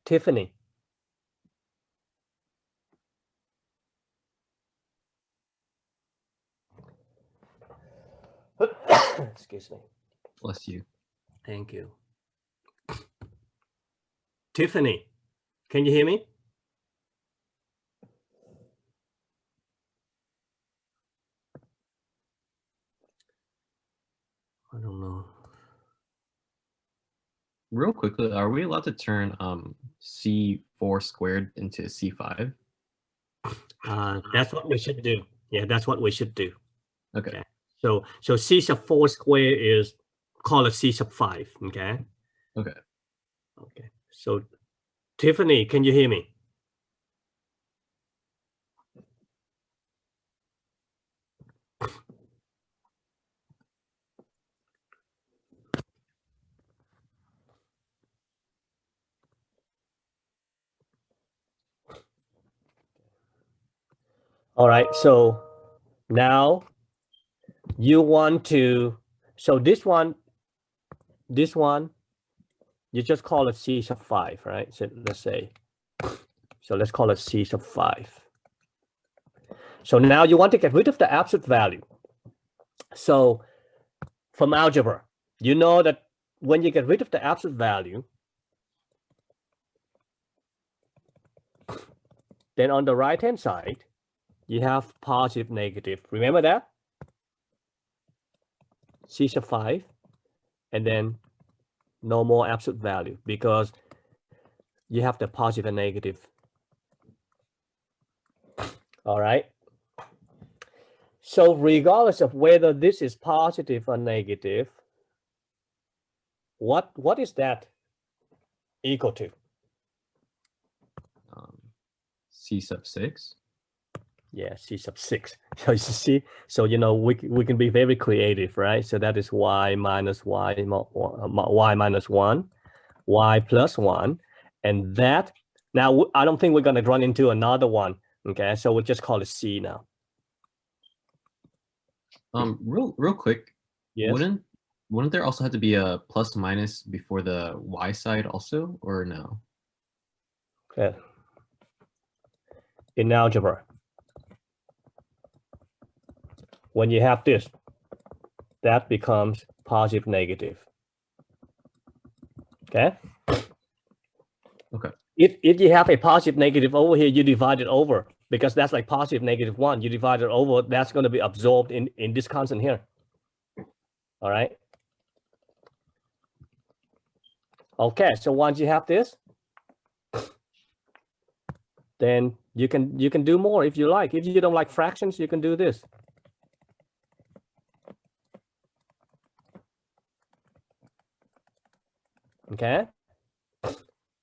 Tiffany. Excuse me. Bless you. Thank you. Tiffany, can you hear me? I don't know. Real quickly, are we allowed to turn C4 squared into C5? That's what we should do. Yeah, that's what we should do. Okay. So C sub 4 square is call it C sub 5. Okay. Okay. Okay. So Tiffany, can you hear me? All right. So now you want to, so this one, you just call it C sub 5, right? So let's say, so let's call it C sub 5. So now you want to get rid of the absolute value. So from algebra, you know that when you get rid of the absolute value, then on the right-hand side, you have positive, negative. Remember that? C sub 5, and then no more absolute value because you have the positive and negative All right. So regardless of whether this is positive or negative, what is that equal to? C sub 6. Yeah, C sub 6. So you see, so you know we can be very creative, right? So that is y minus y minus 1, y plus 1, and that. Now I don't think we're going to run into another one. Okay, so we'll just call it C now. Real quick. Yes. Wouldn't there also have to be a plus minus before the y side also, or no? Okay. In algebra, when you have this, that becomes positive negative. Okay. Okay. If you have a positive negative over here, you divide it over, because that's like positive negative 1. You divide it over, that's going to be absorbed in this constant here. All right. Okay, so once you have this, then you can do more if you like. If you don't like fractions, you can do this. Okay.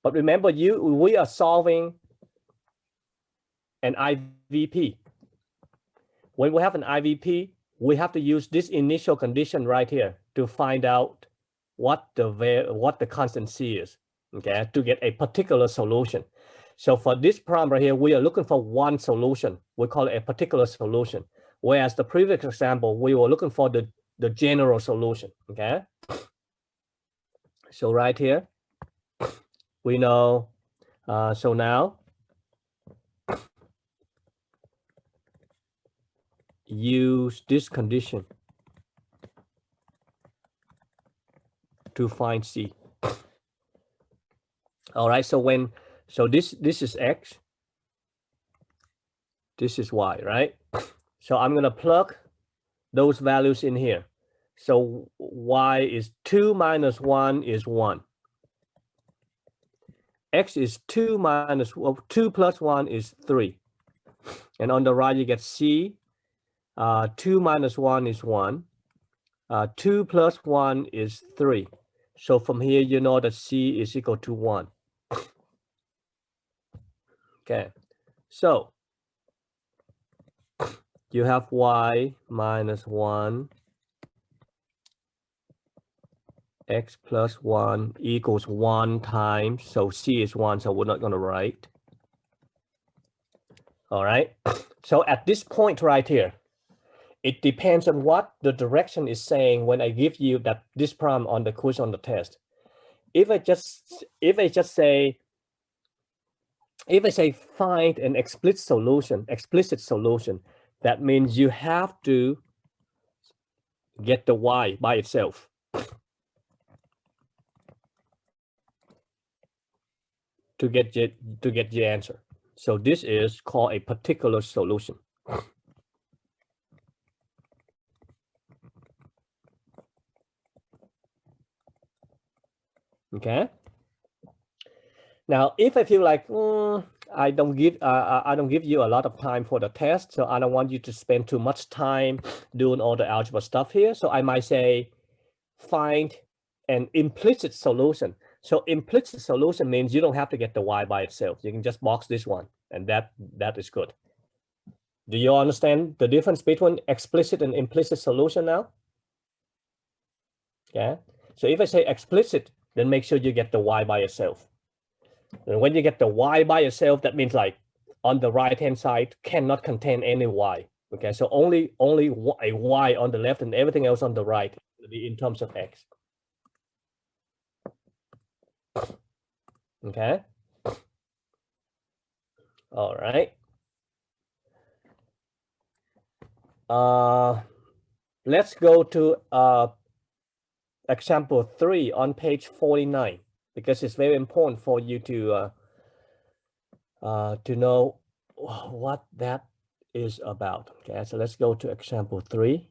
But remember, we are solving an IVP. When we have an IVP, we have to use this initial condition right here to find out what the constant C is, okay, to get a particular solution. So for this problem right here, we are looking for one solution. We call it a particular solution. Whereas the previous example, we were looking for the general solution, okay? So right here, we know, so now, use this condition to find C. All right, so this is X, this is Y, right? So I'm gonna plug those values in here. So Y is 2 minus 1 is 1. X is 2 minus 2 plus 1 is 3. And on the right, you get C. 2 minus 1 is 1. 2 plus 1 is 3. So from here, you know that C is equal to 1. Okay, so you have Y minus 1, X plus 1 equals 1 times, so C is 1, so we're not going to write. All right, so at this point right here, it depends on what the direction is saying when I give you this problem on the quiz on the test. If I say find an explicit solution, that means you have to get the Y by itself. To get the answer. So this is called a particular solution. Okay. Now, if I feel like I don't give you a lot of time for the test, so I don't want you to spend too much time doing all the algebra stuff here, so I might say find an implicit solution. So implicit solution means you don't have to get the Y by itself. You can just box this one, and that is good. Do you understand the difference between explicit and implicit solution now? Yeah. So if I say explicit, then make sure you get the Y by itself. And when you get the Y by itself, that means like on the right-hand side cannot contain any Y. Okay, so only a Y on the left and everything else on the right will be in terms of X. Okay. All right. Let's go to example 3 on page 49, because it's very important for you to know what that is about. Okay, so let's go to example 3.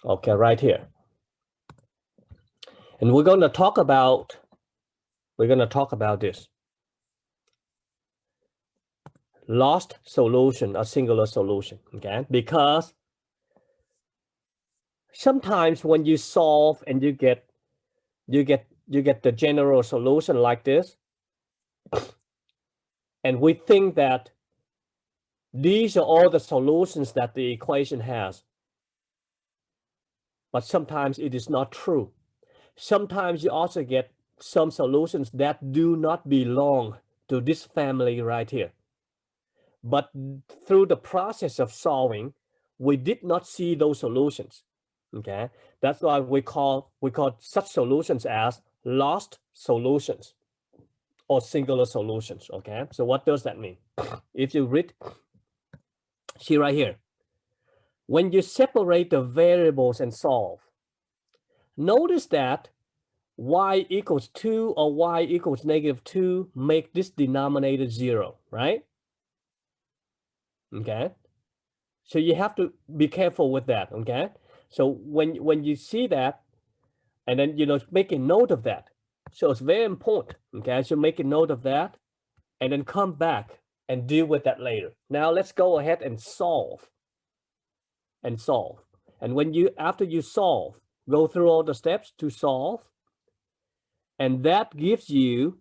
Okay, right here. And we're going to talk about this. lost solution or singular solution, okay? Because sometimes when you solve and you get the general solution like this, and we think that these are all the solutions that the equation has. But sometimes it is not true. Sometimes you also get some solutions that do not belong to this family right here. But through the process of solving, we did not see those solutions. Okay, that's why we call such solutions as lost solutions or singular solutions. Okay, so what does that mean? If you read, see right here, when you separate the variables and solve, notice that y equals 2 or y equals -2 make this denominator 0, right? Okay, so you have to be careful with that. Okay, so when you see that, and then make a note of that, so it's very important. Okay, so make a note of that and then come back and deal with that later. Now let's go ahead and solve. And when after you solve, go through all the steps to solve, and that gives you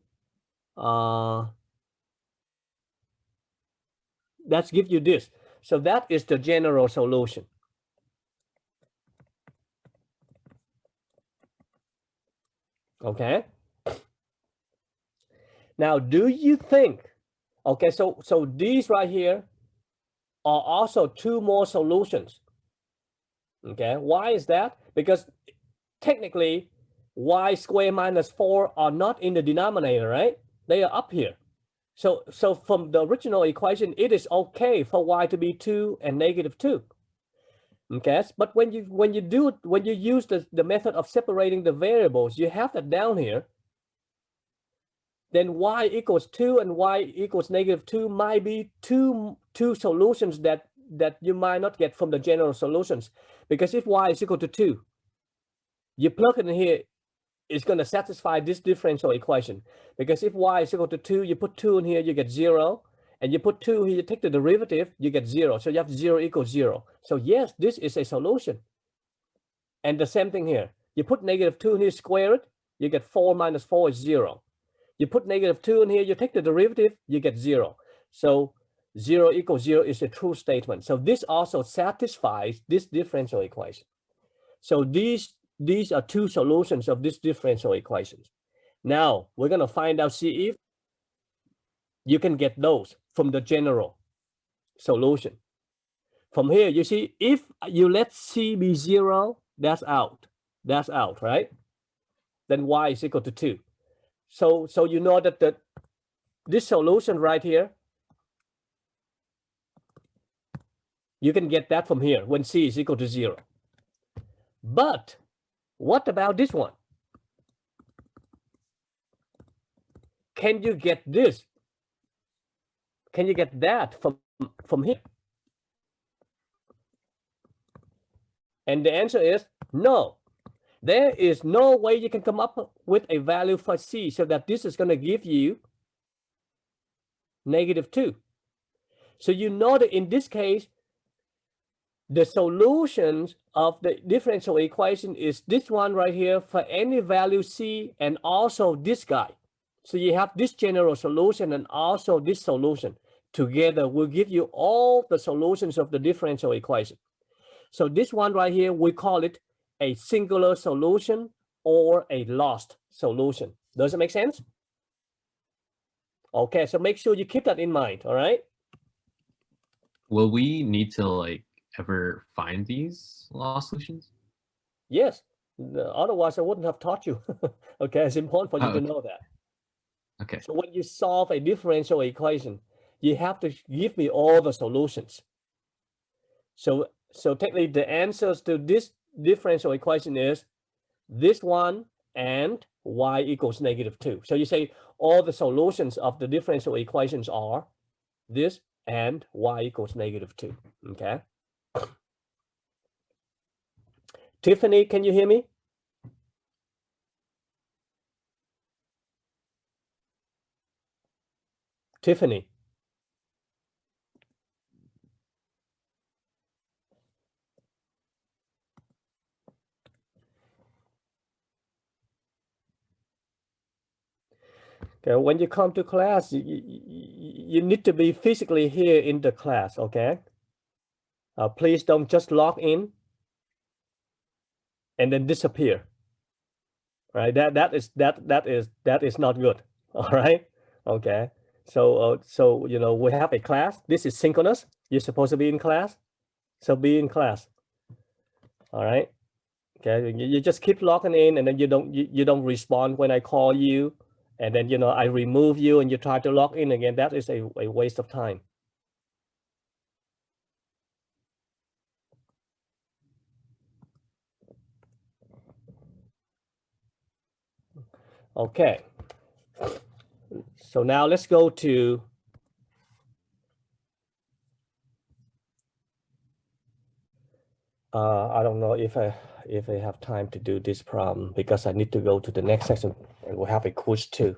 this. So that is the general solution. Okay. Now, do you think, okay, so these right here are also 2 more solutions. Okay, why is that? Because technically y squared minus 4 are not in the denominator, right? They are up here. So from the original equation, it is okay for y to be 2 and -2. Okay, but when you use the method of separating the variables, you have that down here. Then y equals 2 and y equals -2 might be two solutions that you might not get from the general solutions. Because if y is equal to 2, you plug it in here, it's going to satisfy this differential equation. Because if y is equal to 2, you put 2 in here, you get 0. And you put 2 here, you take the derivative, you get 0. So you have 0 equals 0. So yes, this is a solution. And the same thing here. You put -2 in here, square it, you get 4 minus 4 is 0. You put -2 in here, you take the derivative, you get 0. So 0 equals 0 is a true statement. So this also satisfies this differential equation. So these are 2 solutions of this differential equation. Now we're going to find out, see if you can get those from the general solution. From here, you see, if you let C be 0, that's out. That's out, right? Then y is equal to 2. So you know that this solution right here, you can get that from here when C is equal to 0. But what about this one? Can you get this? Can you get that from here? And the answer is no. There is no way you can come up with a value for C so that this is going to give you -2. So you know that in this case, the solutions of the differential equation is this one right here for any value C and also this guy. So you have this general solution and also this solution. Together will give you all the solutions of the differential equation. So this one right here, we call it a singular solution or a lost solution. Does it make sense? Okay, so make sure you keep that in mind, all right? Will we need to like ever find these lost solutions? Yes, otherwise I wouldn't have taught you. Okay, it's important for you to okay. know that. Okay. So when you solve a differential equation, you have to give me all the solutions. So technically the answers to this differential equation is this one and y equals -2. So you say all the solutions of the differential equations are this and y equals -2. Okay. Tiffany, can you hear me? Tiffany. Okay, when you come to class, you need to be physically here in the class, okay? Please don't just log in and then disappear. Right? That is not good. All right. Okay. So you know, we have a class. This is synchronous. You're supposed to be in class. So be in class. All right. Okay. You just keep logging in, and then you don't respond when I call you, and then you know I remove you, and you try to log in again. That is a waste of time. Okay. So now let's go to I don't know if I have time to do this problem because I need to go to the next section and we'll have a quiz too.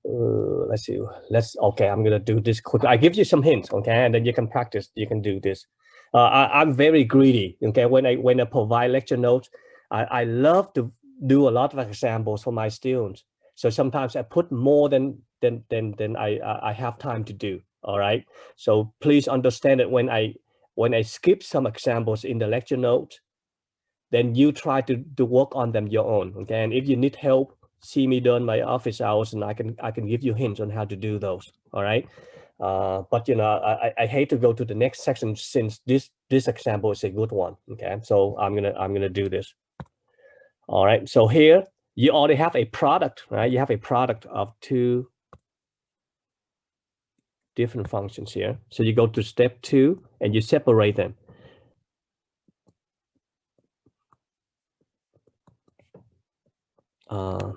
Let's see. Okay, I'm gonna do this quick. I give you some hints, okay, and then you can practice. You can do this. I'm very greedy. Okay, when I provide lecture notes, I love to do a lot of examples for my students. So sometimes I put more than I have time to do. All right. So please understand that when I skip some examples in the lecture notes, then you try to work on them your own. Okay, and if you need help, see me during my office hours, and I can give you hints on how to do those. All right. But you know, I hate to go to the next section since this example is a good one. Okay, so I'm gonna do this. All right. So here you already have a product, right? You have a product of two different functions here. So you go to step 2 and you separate them. All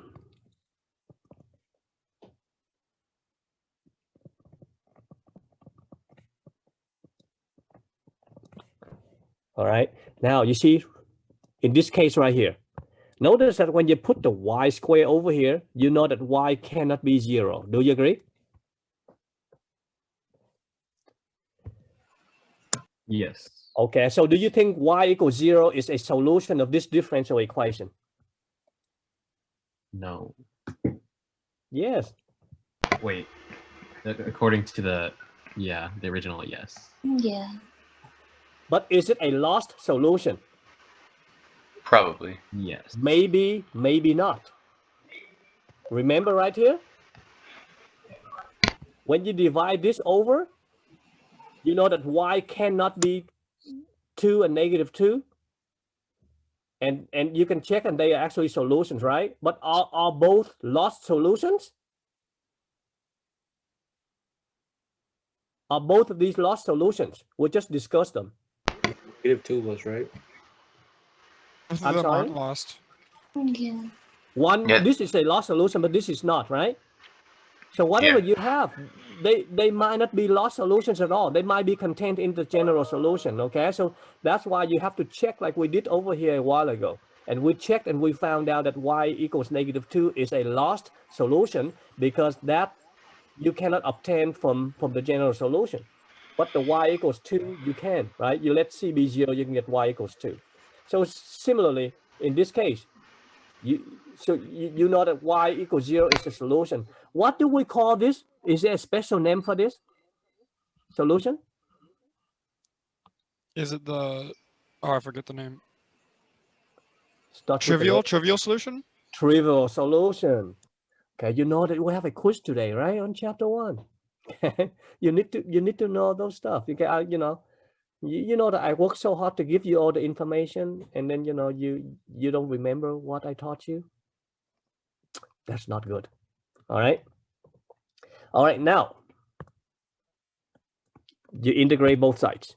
right. Now you see, in this case right here, notice that when you put the y square over here, you know that y cannot be 0. Do you agree? Yes. Okay, so do you think y equals 0 is a solution of this differential equation? No. Yes. Wait. According to the original, yes. Yeah. But is it a lost solution? Probably. Yes. Maybe, maybe not. Remember right here? When you divide this over, you know that y cannot be 2 and negative 2. And you can check and they are actually solutions, right? But are both lost solutions? Are both of these lost solutions? We just discussed them. Negative 2 was right. Both of I'm them sorry? aren't lost. Yeah. This is a lost solution, but this is not, right? So whatever you have, they might not be lost solutions at all. They might be contained in the general solution, okay? So that's why you have to check like we did over here a while ago. And we checked and we found out that y equals negative 2 is a lost solution because that you cannot obtain from the general solution. But the y equals 2, you can, right? You let c be 0, you can get y equals 2. So similarly, in this case, you know that y equals 0 is a solution. What do we call this? Is there a special name for this solution? Is it the? Oh, I forget the name. Start with the Trivial solution. Trivial solution. Okay, you know that we have a quiz today, right, on chapter 1. you need to know those stuff. Okay, you know. You know that I work so hard to give you all the information, and then you know you don't remember what I taught you. That's not good. All right. All right. Now you integrate both sides.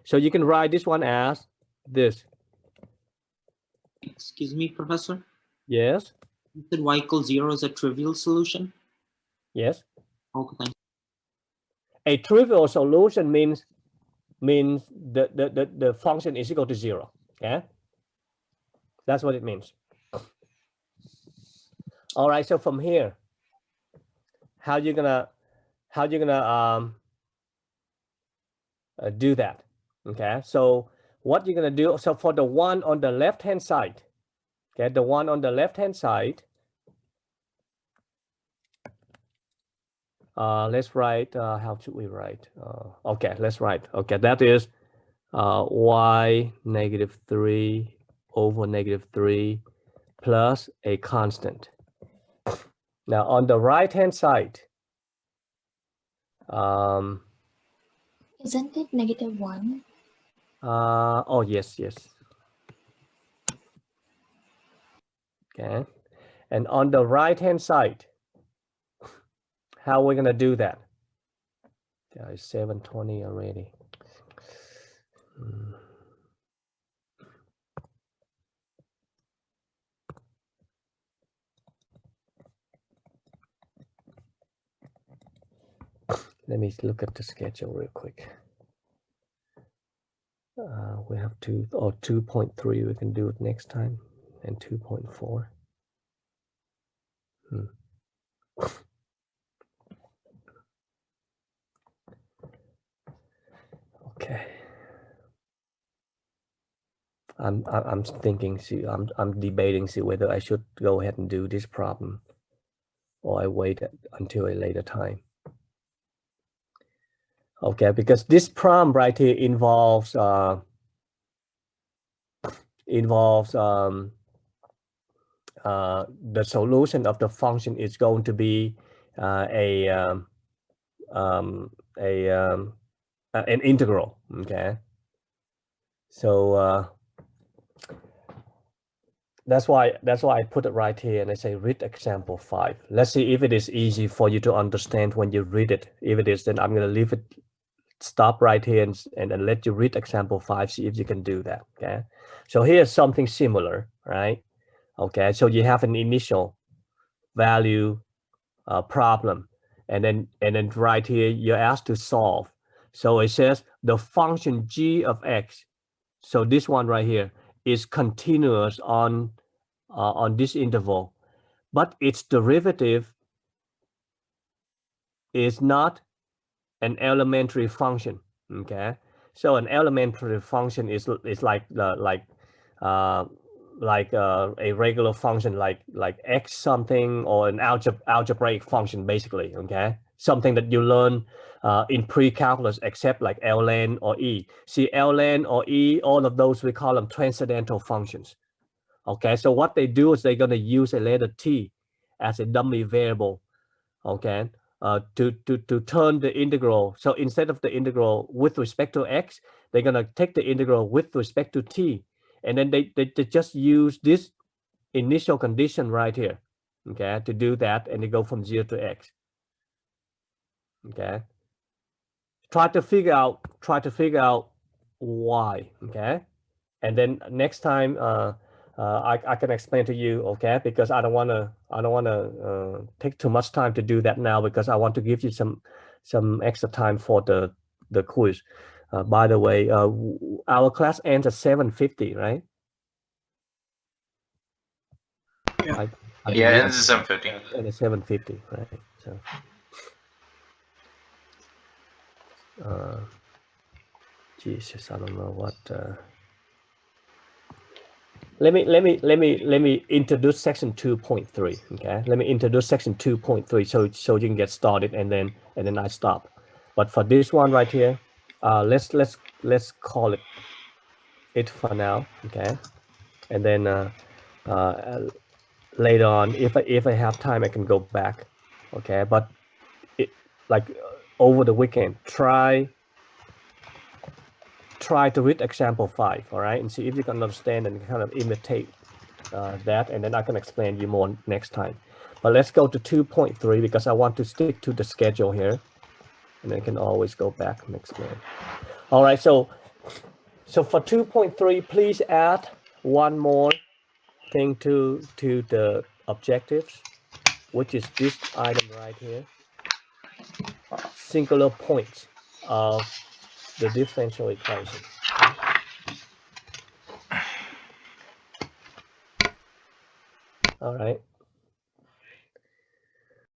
So you can write this one as this. Excuse me, Professor? Yes. You said y equals 0 is a trivial solution? Yes. Okay, thank you. A trivial solution means the function is equal to 0. Yeah. That's what it means. All right. So from here, how you gonna do that? Okay. So what you're gonna do? So for the one on the left hand side, Okay, the one on the left-hand side, let's write, how should we write? Okay, let's write, okay, that is y -3 over -3 plus a constant. Now on the right-hand side, Isn't it -1? oh, yes. Okay, and on the right-hand side, how are we gonna do that? Yeah, it's 7:20 already. Let me look at the schedule real quick. We have 2.3, we can do it next time, and 2.4. Okay. I'm thinking, see, I'm debating, see whether I should go ahead and do this problem or I wait until a later time. Okay, because this problem right here involves the solution of the function is going to be an integral. Okay, so that's why I put it right here and I say read example 5. Let's see if it is easy for you to understand when you read it. If it is, then I'm going to leave it, stop right here and let you read example 5, see if you can do that. Okay, so here's something similar, right? Okay, so you have an initial value problem, and then right here you're asked to solve. So it says the function g of x, so this one right here, is continuous on this interval, but its derivative is not an elementary function. Okay, so an elementary function is like a regular function like x something, or an algebraic function basically. Okay, something that you learn in pre-calculus, except like ln or e. See, ln or e, all of those we call them transcendental functions. Okay, so what they do is they're going to use a letter t as a dummy variable. Okay, to turn the integral. So instead of the integral with respect to x, they're going to take the integral with respect to t, and then they just use this initial condition right here, okay, to do that, and they go from 0 to x. Okay, try to figure out why. Okay, and then next time I can explain to you, okay, because I don't want to take too much time to do that now, because I want to give you some extra time for the quiz. By the way, our class ends at 7:50, right? Yeah, I yeah, believe and this is 7:50. and it's 7:50, right? So Jesus, I don't know what. Let me introduce section 2.3. Okay, let me introduce section 2.3 so you can get started, and then I stop. But for this one right here, let's call it for now. Okay, and then later on, if I have time, I can go back. Okay, but like over the weekend, try to read example 5. All right, and see if you can understand and kind of imitate that, and then I can explain you more next time. But let's go to 2.3 because I want to stick to the schedule here, and then I can always go back and explain. All right, so for 2.3, please add one more thing to the objectives, which is this item right here, singular points of the differential equation. Okay? All right.